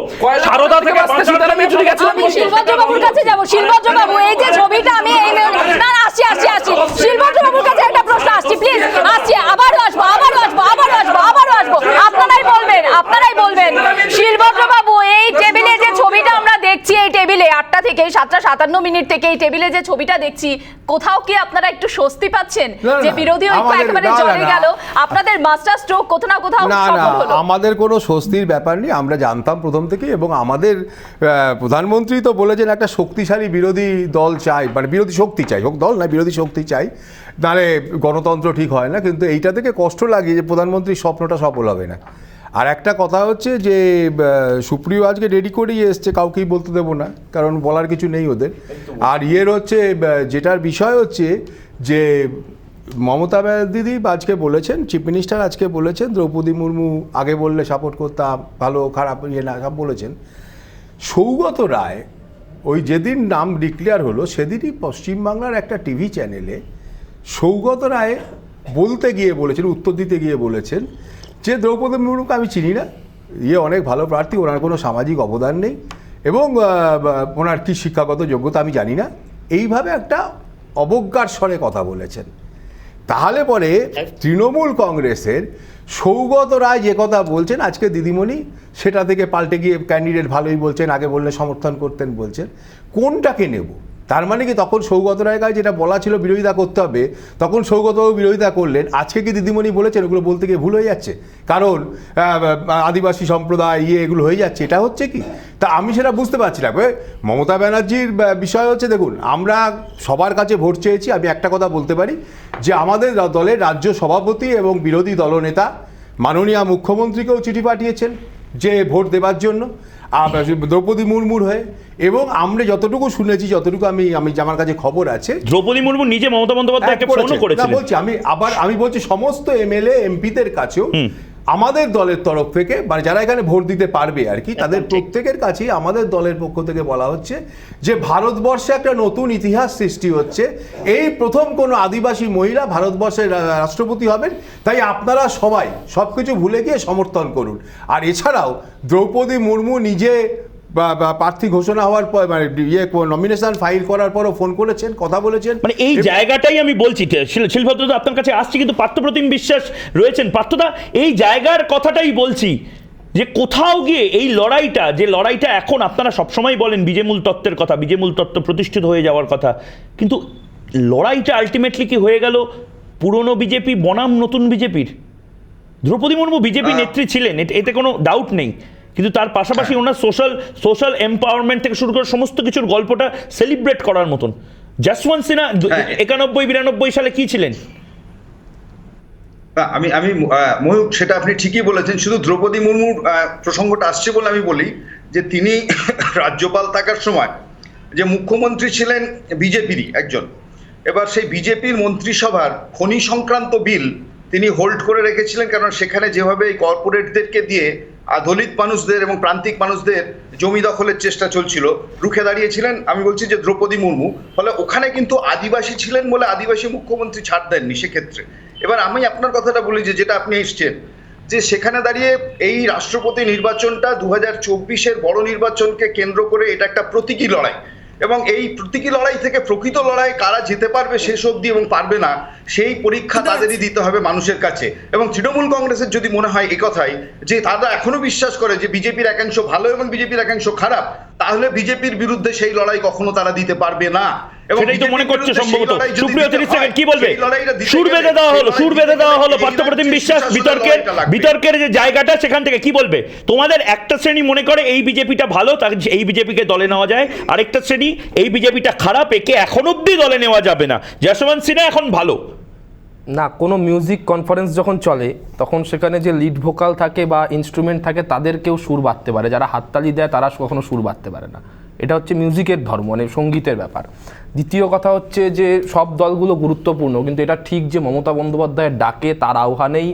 সারদা থেকে বাঁচার জন্য আমি শিলভদ্র বাবুর কাছে যাব। শিলভদ্র বাবু, এই যে ছবিটা আমি এই না আসছি শিলভদ্র বাবুর কাছে একটা প্রশ্ন আসছি, প্লিজ আসছি, আবারও আসবো। আপনারাই বলবেন শিলভদ্র বাবু, এই টেবিলে যে ছবিটা আমরা দেখছি, এই টেবিলে 8টা থেকে 7:57 থেকে এই টেবিলে যে ছবিটা দেখছি, কোথাও কি আপনারা একটু স্বস্তি পাচ্ছেন যে বিরোধী ঐক্য একেবারে জলে গেল, আপনাদের মাস্টার স্ট্রোক কোথাও না কোথাও সফল হলো? আমাদের কোনো স্বস্তির ব্যাপার নেই, আমরা জানতাম প্রথম থেকে, এবং আমাদের প্রধানমন্ত্রী তো বলেছেন একটা শক্তিশালী বিরোধী দল চাই, মানে বিরোধী শক্তি চাই, হোক দল না, বিরোধী শক্তি চাই, নাহলে গণতন্ত্র ঠিক হয় না। কিন্তু এইটা থেকে কষ্ট লাগে যে প্রধানমন্ত্রীর স্বপ্নটা সফল হবে না। আর একটা কথা হচ্ছে যে সুপ্রিয় আজকে রেডি করেই এসছে, কাউকেই বলতে দেবো না, কারণ বলার কিছু নেই ওদের। আর হচ্ছে যেটার বিষয় হচ্ছে যে মমতা দিদি আজকে বলেছেন, চিফ মিনিস্টার আজকে বলেছেন দ্রৌপদী মুর্মু আগে বললে সাপোর্ট করতাম, ভালো খারাপ না সব বলেছেন। সৌগত রায় ওই যেদিন নাম ডিক্লেয়ার হলো সেদিনই পশ্চিমবাংলার একটা টিভি চ্যানেলে সৌগত রায় বলতে গিয়ে বলেছেন, উত্তর দিতে গিয়ে বলেছেন যে দ্রৌপদী মুর্মুকে আমি চিনি না, অনেক ভালো প্রার্থী, ওনার কোনো সামাজিক অবদান নেই এবং ওনার কী শিক্ষাগত যোগ্যতা আমি জানি না, এইভাবে একটা অবজ্ঞার স্বরে কথা বলেছেন। তাহলে পরে তৃণমূল কংগ্রেসের সৌগত রায় যে কথা বলছেন আজকে দিদিমণি, সেটা থেকে পাল্টে গিয়ে ক্যান্ডিডেট ভালোই বলছেন, আগে বললে সমর্থন করতেন বলছেন, কোনটাকে নেব? তার মানে কি তখন সৌগত রায়ের কাছে যেটা বলা ছিল বিরোধিতা করতে হবে, তখন সৌগতবাবু বিরোধিতা করলেন, আজকে কি দিদিমণি বলেছেন ওগুলো বলতে গিয়ে ভুল হয়ে যাচ্ছে, কারণ আদিবাসী সম্প্রদায় এগুলো হয়ে যাচ্ছে, এটা হচ্ছে কি? তা আমি সেটা বুঝতে পারছি না। মমতা ব্যানার্জির বিষয় হচ্ছে, দেখুন আমরা সবার কাছে ভোট চেয়েছি, আমি একটা কথা বলতে পারি যে আমাদের দলের রাজ্য সভাপতি এবং বিরোধী দলনেতা মাননীয় মুখ্যমন্ত্রীকেও চিঠি পাঠিয়েছেন যে ভোট দেবার জন্য দ্রৌপদী মুর্মুর হয়ে, এবং আমরা যতটুকু শুনেছি, যতটুকু আমি আমার কাছে খবর আছে, দ্রৌপদী মুর্মু নিজে মমতা বন্দ্যোপাধ্যায়কে ফোনও করেছিলেন। বলছি আমি বলছি সমস্ত এমএলএ এমপিদের কাছেও আমাদের দলের তরফ থেকে, মানে যারা এখানে ভোট দিতে পারবে আর কি, তাদের প্রত্যেকের কাছেই আমাদের দলের পক্ষ থেকে বলা হচ্ছে যে ভারতবর্ষে একটা নতুন ইতিহাস সৃষ্টি হচ্ছে, এই প্রথম কোনো আদিবাসী মহিলা ভারতবর্ষের রাষ্ট্রপতি হবেন, তাই আপনারা সবাই সব কিছু ভুলে গিয়ে সমর্থন করুন। আর এছাড়াও দ্রৌপদী মুর্মু নিজে প্রার্থী ঘোষণা হওয়ার পর, মানে নমিনেশন ফাইল করার পরও ফোন করেছেন, কথা বলেছেন। মানে এই জায়গাটাই আমি বলছি, শিলভদ্রদা আপনার কাছে আসছি, কিন্তু পার্থপ্রতিম বিশ্বাস রয়েছেন। পার্থদা, এই জায়গার কথাটাই বলছি যে কোথাও গিয়ে এই লড়াইটা, যে লড়াইটা এখন আপনারা সবসময় বলেন বিজেমূল তত্ত্বের কথা, বিজেমূল তত্ত্ব প্রতিষ্ঠিত হয়ে যাওয়ার কথা, কিন্তু লড়াইটা আলটিমেটলি কি হয়ে গেল পুরনো বিজেপি বনাম নতুন বিজেপির? দ্রৌপদী মুর্মু বিজেপি নেত্রী ছিলেন, এতে কোনো ডাউট নেই, কিন্তু তার পাশাপাশি ওনার সোশ্যাল এম্পাওয়ারমেন্ট থেকে শুরু করে সমস্ত কিছুর গল্পটা সেলিব্রেট করার মতন। যশবন্ত সিনহা 91-92 সালে কি ছিলেন? আমি ময়ূক, সেটা আপনি ঠিকই বলেছেন, শুধু দ্রৌপদী মুর্মুর প্রসঙ্গটা আসছে বলে আমি বলি যে তিনি রাজ্যপাল থাকার সময় যে মুখ্যমন্ত্রী ছিলেন বিজেপিরই একজন, এবার সেই বিজেপির মন্ত্রিসভার খনি সংক্রান্ত বিল তিনি হোল্ড করে রেখেছিলেন, কারণ সেখানে যেভাবে এই কর্পোরেটদেরকে দিয়ে দলিত মানুষদের এবং প্রান্তিক মানুষদের জমি দখলের চেষ্টা চলছিল, রুখে দাঁড়িয়েছিলেন আমি বলছি যে দ্রৌপদী মুর্মু। ফলে ওখানে কিন্তু আদিবাসী ছিলেন বলে আদিবাসী মুখ্যমন্ত্রী ছাড় দেননি সেক্ষেত্রে। এবার আমি আপনার কথাটা বলি যে যেটা আপনি এসছেন, যে সেখানে দাঁড়িয়ে এই রাষ্ট্রপতি নির্বাচনটা 2024-এর বড় নির্বাচনকে কেন্দ্র করে এটা একটা প্রতীকী লড়াই, এবং এই প্রতীকী লড়াই থেকে প্রকৃত লড়াই কারা যেতে পারবে শেষ অবধি এবং পারবে না সেই পরীক্ষা তাদেরই দিতে হবে মানুষের কাছে। এবং তৃণমূল কংগ্রেসের যদি মনে হয় একথাই যে তারা এখনো বিশ্বাস করে যে বিজেপির একাংশ ভালো এবং বিজেপির একাংশ খারাপ, তাহলে বিজেপির বিরুদ্ধে সেই লড়াই কখনো তারা দিতে পারবে না। সেটাই তো মনে করছে সম্ভবত। সুপ্রিয় 30 সেকেন্ড কি বলবে? সুর বেঁধে দেওয়া হলো পার্থপ্রতিম বিশ্বাস বিতর্কের যে জায়গাটা সেখান থেকে কি বলবে? তোমাদের একটা শ্রেণী মনে করে এই বিজেপিটা ভালো, তার এই বিজেপিকে দলে নেওয়া যায়, আরেকটা শ্রেণী এই বিজেপিটা খারাপ, একে এখন অব্দি দলে নেওয়া যাবে না, যশবন্ত সিনহা এখন ভালো। না, কোনো মিউজিক কনফারেন্স যখন চলে তখন সেখানে যে লিড ভোকাল থাকে বা ইনস্ট্রুমেন্ট থাকে তাদেরকেও সুর বাঁধতে পারে, যারা হাততালি দেয় তারা কখনো সুর বাঁধতে পারে না। এটা হচ্ছে মিউজিকের ধর্ম, মানে সঙ্গীতের ব্যাপার। দ্বিতীয় কথা হচ্ছে যে সব দলগুলো গুরুত্বপূর্ণ, কিন্তু এটা ঠিক যে মমতা বন্দ্যোপাধ্যায়ের ডাকে তার আহ্বানেই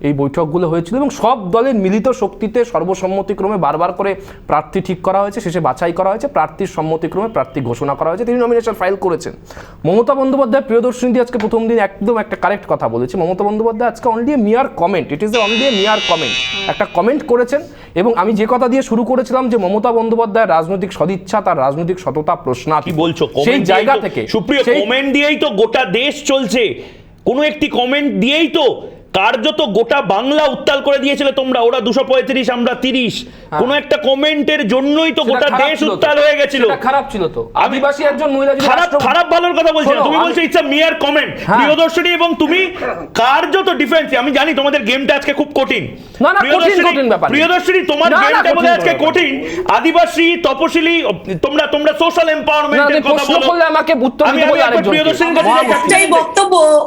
এই বৈঠকগুলো হয়েছিল এবং সব দলের মিলিত শক্তিতে সর্বসম্মতিক্রমে বারবার করে প্রার্থী ঠিক করা হয়েছে, শেষে বাছাই করা হয়েছে, প্রার্থীর সম্মতিক্রমে প্রার্থী ঘোষণা করা হয়েছে, তিনি নমিনেশন ফাইল করেছেন। মমতা বন্দ্যোপাধ্যায় প্রিয়দর্শিনী দিয়ে আজকে প্রথম দিন একদম একটা কারেক্ট কথা বলেছে। মমতা বন্দ্যোপাধ্যায় আজকে অনলি এ মিয়ার comment, it is only a মিয়ার কমেন্ট, একটা কমেন্ট করেছেন। এবং আমি যে কথা দিয়ে শুরু করেছিলাম যে মমতা বন্দ্যোপাধ্যায়ের রাজনৈতিক সদিচ্ছা, তার রাজনৈতিক সততা প্রশ্নার্থী, কি বলছো? সেই জায়গা থেকে সুপ্রিয় কমেন্ট দিয়েই তো গোটা দেশ চলছে, কোনো একটি কমেন্ট দিয়েই তো কার্যত গোটা বাংলা উত্তাল করে দিয়েছিল তোমরা, ওরা 235 আমরা 30, কোন একটা কমেন্টের জন্যই তো গোটা দেশ উত্তাল হয়ে গেছিল। খারাপ ছিল তো, আদিবাসী একজন মহিলা খারাপ ভালোর কথা বলছো, তুমি বলছো ইটস আ মিয়ার কমেন্ট। প্রিয়দর্শিনী এবং তুমি কার্যত ডিফেন্স, আমি জানি তোমাদের গেমটা আজকে খুব কঠিন। না না, কঠিন ব্যাপার। প্রিয়দর্শিনী তোমার গেমটা বোধহয় আজকে কঠিন। আদিবাসী তপশিলি তোমরা সোশ্যাল এমপাওয়ারমেন্টের কথা বলো, প্রশ্ন করলে আমাকে উত্তর দিতে বলি আরেকজন।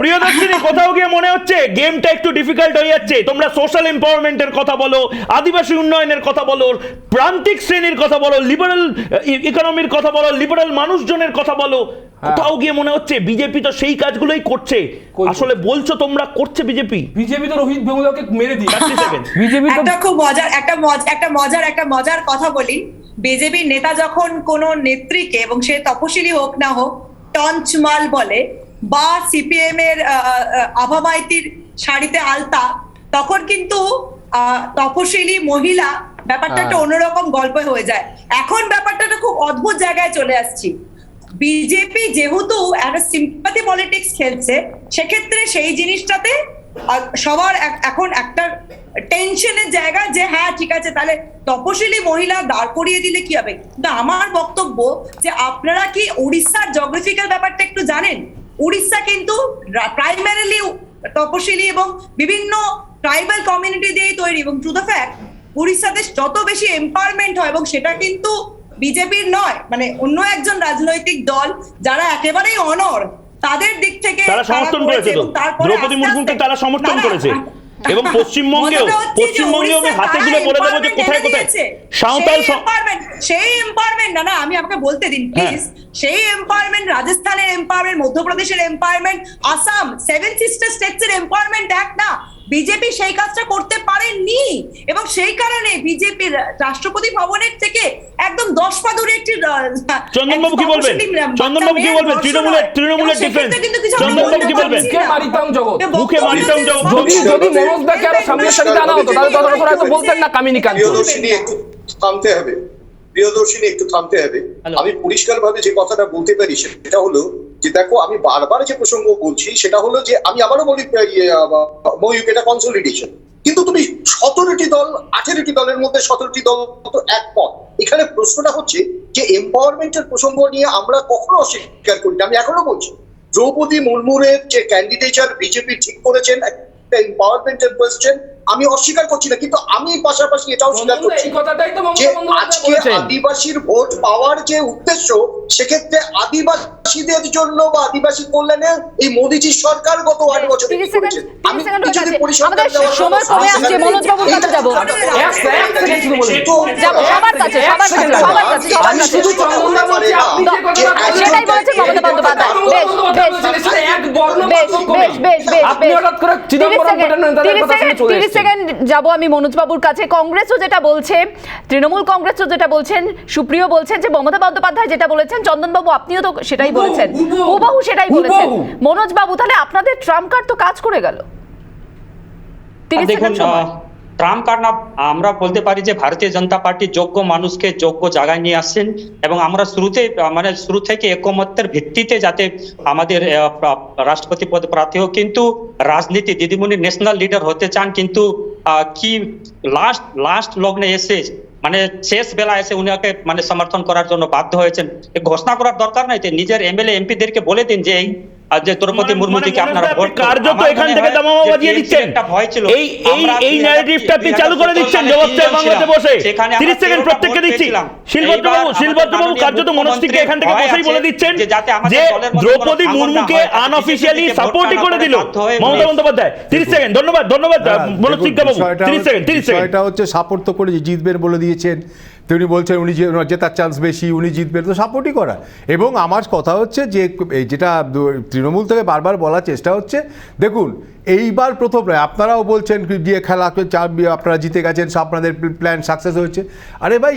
প্রিয়দর্শিনী কোথাও গিয়ে মনে হচ্ছে গেমটা একটু ডিফিকাল্ট হয়ে যাচ্ছে। তোমরা সোশ্যাল এমপাওয়ারমেন্টের কথা বলো, আদিবাসী উন্নয়নের কথা বলো, প্রান্তিক শ্রেণীর কথা বলো, লিবারাল ইকোনমির কথা বলো, লিবারাল মানুষজনের কথা বলো, কোথাও গিয়ে মনে হচ্ছে বিজেপি তো সেই কাজগুলোই করছে। আসলে বলছো তোমরা করছে বিজেপি তো রোহিত বেমুলাকে মেরে দিই। বিজেপি একটা খুব মজার কথা বলি। বিজেপির নেতা যখন কোন নেত্রীকে, এবং সে তপশিলি হোক না হোক, টঞ্চমাল বলে, বা সিপিএম এর আভা মাইতির শাড়িতে আলতা, তখন কিন্তু তপশিলি মহিলা ব্যাপারটা একটা অন্যরকম গল্প হয়ে যায়। এখন ব্যাপারটা খুব অদ্ভুত জায়গায় চলে আসছি। বিজেপি যেহেতু একটা সিম্পাথি পলিটিক্স খেলছে, সেক্ষেত্রে সেই জিনিসটাতে সবার এখন একটা টেনশনের জায়গা যে হ্যাঁ ঠিক আছে, তাহলে তপশিলি মহিলা দাঁড় করিয়ে দিলে কি হবে। কিন্তু আমার বক্তব্য যে আপনারা কি উড়িষ্যার জিওগ্রাফিক্যাল ব্যাপারটা একটু জানেন? উড়িষ্যা কিন্তু প্রাইমারিলি তপশিলি এবং বিভিন্ন ট্রাইবাল কমিউনিটি দিয়েই তৈরি, এবং টু দ্য ফ্যাক্ট উড়িষ্যাতে যত বেশি এম্পাওয়ারমেন্ট হয়, এবং সেটা কিন্তু বিজেপির নয়, মানে অন্য একজন রাজনৈতিক দল যারা একেবারেই অনর, তাদের দিক থেকে তারা সমর্থন করেছে, তো দ্রৌপদী মুর্মুকে তারা সমর্থন করেছে। এবং পশ্চিমবঙ্গেও আমি হাতে তুলে বলে দেবো যে কোথায় কোথায় সাঁওতাল সেই এম্পাওয়ারমেন্ট, না আমি আপনাকে বলতে দিন প্লিজ, সেই এম্পাওয়ারমেন্ট, রাজস্থানের এম্পাওয়ারমেন্ট, মধ্যপ্রদেশের এম্পাওয়ারমেন্ট, আসাম, 7 সিস্টার স্টেটস এর এম্পাওয়ারমেন্ট এক না, বিজেপি সেই কাজটা করতে পারেনি। এবং সেই কারণে বিজেপির রাষ্ট্রপতি ভবনের থেকে একদম 10 পা দূরে একটি চন্দনবাবু কি বলবেন? তৃণমূলের ডিফেন্স চন্দনবাবু কি বলবেন? মুখে মারিতাম জগৎ। যদি মনোজদাকে আরো সামনের সারিতে আনা হতো তাহলে ততক্ষণ হয়তো বলতেন না কামিনীকান্ত। প্রিয়দর্শিনী একটু থামতে হবে, প্রিয়দর্শিনী একটু থামতে হবে। আমি পরিষ্কারভাবে যে কথাটা বলতে পারি সেটা হলো যে দেখো, আমি বারবার যে প্রসঙ্গ বলছি সেটা হলো যে আমি আবারও বলি ময়ূক, এটা কনসলিডেশন, কিন্তু তুমি 17টি দল, 18টি দলের মধ্যে 17টি দল তো একমত। এখানে প্রশ্নটা হচ্ছে যে এম্পাওয়ারমেন্টের প্রসঙ্গ নিয়ে আমরা কখনো অস্বীকার করি না। আমি এখনো বলছি দ্রৌপদী মুর্মুর যে ক্যান্ডিডেচার বিজেপি ঠিক করেছেন, একটা এম্পাওয়ারমেন্টের কোয়েশ্চেন, আমি অস্বীকার করছি না, কিন্তু আমি পাশাপাশি এটাও স্বীকার করছি যে আজকে আদিবাসীর ভোট পাওয়ার যে উদ্দেশ্য, সেক্ষেত্রে আদিবাসীদের জন্য বা আদিবাসী কল্যাণে এই মোদিজি সরকার গত 8 বছর করেছে। আমি যদি পরিষ্কার সময় কমে আসছে, মনোজবাবুর কাছে যাব, সবার কাছে আমি শুধু চন্দনদা বলছি, আপনি যে কথাটা সেটাই বলেছেন মমতা বন্দ্যোপাধ্যায়। আপনি হঠাৎ করে নেতাদের কথা শুনে চলে 30 সেকেন্ড যাব আমি মনোজবাবুর কাছে। কংগ্রেসও যেটা বলছে, তৃণমূল কংগ্রেসও যেটা বলছেন, সুপ্রিয় বলছেন যে মমতা বন্দ্যোপাধ্যায় যেটা বলেছেন, চন্দনবাবু আপনিও তো সেটাই বলেছেন, হুবহু সেটাই বলেছেন মনোজবাবু। তাহলে আপনাদের ট্রাম্প কার্ড তো কাজ করে গেল। 30 সেকেন্ড সময়। ট্রাম্প কারণ আমরা বলতে পারি যে ভারতীয় জনতা পার্টি যোগ্য মানুষকে যোগ্য জায়গায় নিয়ে আসছেন, এবং আমরা শুরু থেকে একমতের ভিত্তিতে যাতে আমাদের রাষ্ট্রপতি পদ প্রার্থী হোক, কিন্তু রাজনীতি দিদিমণি ন্যাশনাল লিডার হতে চান, কিন্তু কি লাস্ট লগ্নে এসে শেষ বেলা এসে উনাকে সমর্থন করার জন্য বাধ্য হয়েছেন। ঘোষণা করার দরকার নাই, নিজের এমএলএ এমপিদেরকে বলে দিন যে যে দ্রৌপদী মুর্মুজিকে আপনারা ভোট কার্যত এখান থেকে দামামা বাজিয়ে দিচ্ছেন। এই ন্যারেটিভটা আপনি চালু করে দিচ্ছেন জবাবচায় বাংলাতে বসে। 30 সেকেন্ড প্রত্যেককে দিচ্ছি। শিলভদ্রবাবু কার্যত মনোজটিকে এখান থেকে বসেই বলে দিচ্ছেন যে দ্রৌপদী মুর্মুকে আনঅফিশিয়ালি সাপোর্টই করে দিল মমতা বন্দ্যোপাধ্যায়। 30 সেকেন্ড। ধন্যবাদ মনোজটিকা বাবু। 30 সেকেন্ড। এটা হচ্ছে সাপোর্ট তো করে জিতবেন বলে দিয়েছেন, তিনি বলছেন উনি জেতার চান্স বেশি, উনি জিতবেন, তো সাপোর্টই করা। এবং আমার কথা হচ্ছে যে যেটা তৃণমূল থেকে বারবার বলার চেষ্টা হচ্ছে, দেখুন এইবার প্রথম নয়, আপনারাও বলছেন যে খেলা আপনারা জিতে গেছেন, আপনাদের প্ল্যান সাকসেস হয়েছে। আরে ভাই,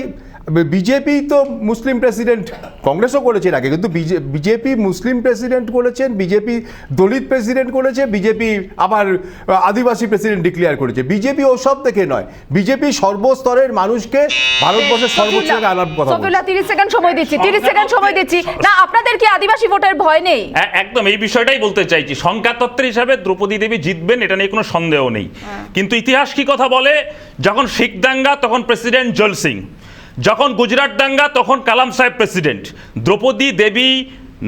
বিজেপি তো মুসলিম প্রেসিডেন্ট, কংগ্রেসও করেছে আগে, কিন্তু বিজেপি মুসলিম প্রেসিডেন্ট করেছেন, বিজেপি দলিত প্রেসিডেন্ট করেছে, বিজেপি আবার আদিবাসী প্রেসিডেন্ট ডিক্লেয়ার করেছে। বিজেপি ওসব থেকে নয়, বিজেপি সর্বস্তরের মানুষকে ভারতবর্ষের সর্বোচ্চ জায়গায় আনার কথা বলছে। 30 সেকেন্ড সময় দিচ্ছি, 30 সেকেন্ড সময় দিচ্ছি। না, আপনাদের কি আদিবাসী ভোটের ভয় নেই? একদম এই বিষয়টাই বলতে চাইছি। সংখ্যাতত্ত্বের হিসাবে দ্রৌপদী দেবী জিতবেন, এটা নিয়ে কোনো সন্দেহ নেই। কিন্তু ইতিহাস কি কথা বলে, যখন শিখ দাঙ্গা তখন প্রেসিডেন্ট জল সিং, যখন গুজরাট দাঙ্গা তখন কালাম সাহেব প্রেসিডেন্ট। দ্রৌপদী দেবী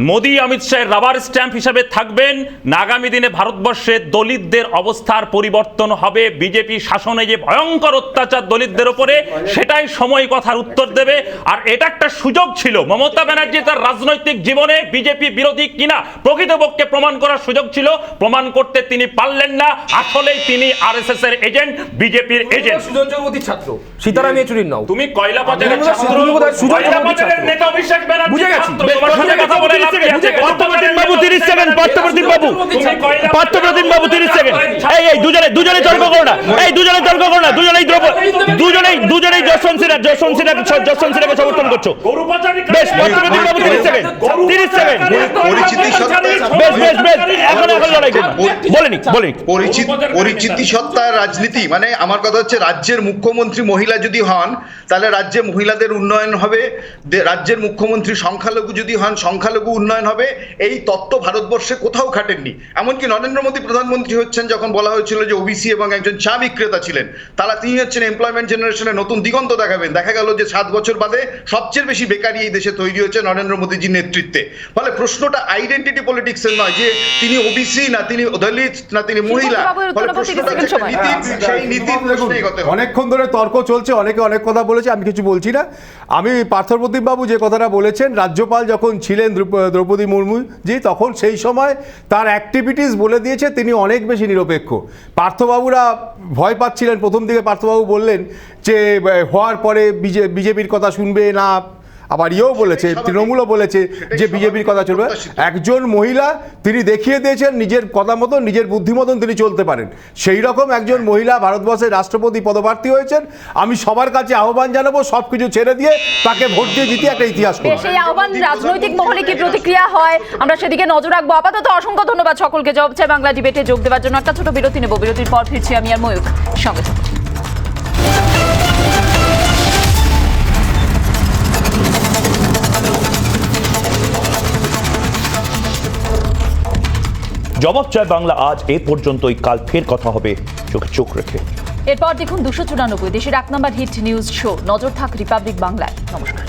মোদি অমিত শাহের রাবার স্ট্যাম্প হিসাবে থাকবেন। আগামী দিনে ভারতবর্ষের দলিতদের অবস্থার পরিবর্তন হবে। বিজেপি শাসনে যে ভয়ঙ্কর অত্যাচার দলিতদের উপরে, সেটাই সময় কথার উত্তর দেবে। আর এটা একটা সুযোগ ছিল মমতা ব্যানার্জি তার রাজনৈতিক জীবনে বিজেপি বিরোধী কিনা প্রকৃতপক্ষে প্রমাণ করার সুযোগ ছিল, প্রমাণ করতে তিনি পারলেন না। আসলেই তিনি আরএসএস এর এজেন্ট, বিজেপির এজেন্ট। সুজনজগতী ছাত্র সীতারাম ইয়েচুরির নাও, তুমি কয়লা বাজারের ছাত্র, কয়লা বাজারের নেতা অভিষেক ব্যানার্জি ছাত্র, তোমার সাথে কথা বলে পার্থপ্রতিম বাবু 30 সেকেন্ড। পার্থপ্রতিম বাবু 30 সেকেন্ড। এই দুজনে তর্ক করো না, এই দুজনে তর্ক করো না, দুজনেই যশবন্ত সিনহাকে সমর্থন করছো। বেশ, পার্থপ্রতিম বাবু 30 সেকেন্ড। 30 সেকেন্ড। বেশ, এখন লড়াই করুন। বলেনি পরিচিতি সত্তার রাজনীতি, আমার কথা হচ্ছে রাজ্যের মুখ্যমন্ত্রী মহিলা যদি হন তাহলে রাজ্যে মহিলাদের উন্নয়ন হবে, রাজ্যের মুখ্যমন্ত্রী সংখ্যালঘু যদি হন সংখ্যালঘু উন্নয়ন হবে। এই তত্ত্ব ভারতবর্ষে কোথাও খাটেননি। এমনকি নরেন্দ্র মোদী প্রধানমন্ত্রী হচ্ছেন যখন বলা হয়েছিল যে ওবিসি এবং একজন চা বিক্রেতা ছিলেন, তিনি হচ্ছেন এমপ্লয়মেন্ট জেনারেশনে নতুন দিগন্ত দেখাবেন। দেখা গেল যে 7 বছর বাদে সবচেয়ে বেশি বেকারি এই দেশে তৈরি হয়েছে নরেন্দ্র মোদীজির নেতৃত্বে। ফলে প্রশ্নটা আইডেন্টিটি পলিটিক্সের নয় যে তিনি ওবিসি না তিনি দলিত না তিনি মহিলা। ফলে প্রশ্নটা সেই নীতির প্রশ্নেই হতে হবে। অনেকক্ষণ ধরে তর্ক চলছে, অনেকে অনেক কথা বলেছে, আমি কিছু বলছি না। আমি পার্থপ্রতিম বাবু যে কথাটা বলেছেন, রাজ্যপাল যখন ছিলেন দ্রৌপদী মুর্মু জি, তখন সেই সময় তার অ্যাক্টিভিটিস বলে দিয়েছে তিনি অনেক বেশি নিরপেক্ষ। পার্থবাবুরা ভয় পাচ্ছিলেন প্রথম দিকে, পার্থবাবু বললেন যে হওয়ার পরে বিজেপির কথা শুনবে না, আবার বলেছে, তৃণমূলও বলেছে যে বিজেপির কথা চলবে। একজন মহিলা, তিনি দেখিয়ে দিয়েছেন নিজের কথা মতন, নিজের বুদ্ধি মতন তিনি চলতে পারেন। সেই রকম একজন মহিলা ভারতবর্ষের রাষ্ট্রপতি পদপ্রার্থী হয়েছেন। আমি সবার কাছে আহ্বান জানাবো সবকিছু ছেড়ে দিয়ে তাকে ভোট দিয়ে জিতে একটা ইতিহাস করব। সেই আহ্বান রাজনৈতিক মহলে কি প্রতিক্রিয়া হয় আমরা সেদিকে নজর রাখবো। আপাতত অসংখ্য ধন্যবাদ সকলকে জবাবচায় বাংলা ডিবেটে যোগ দেওয়ার জন্য। একটা ছোট বিরতি নেব, বিরতির পর ফিরছি আমি আর ময়ূক সঙ্গে। জবাবচায় বাংলা আজ এ পর্যন্তই। কাল ফের কথা হবে চোখে চোখ রেখে। এরপর দেখুন 294 দেশের 1 নম্বর হিট নিউজ শো নজর থাক রিপাবলিক বাংলায়। নমস্কার।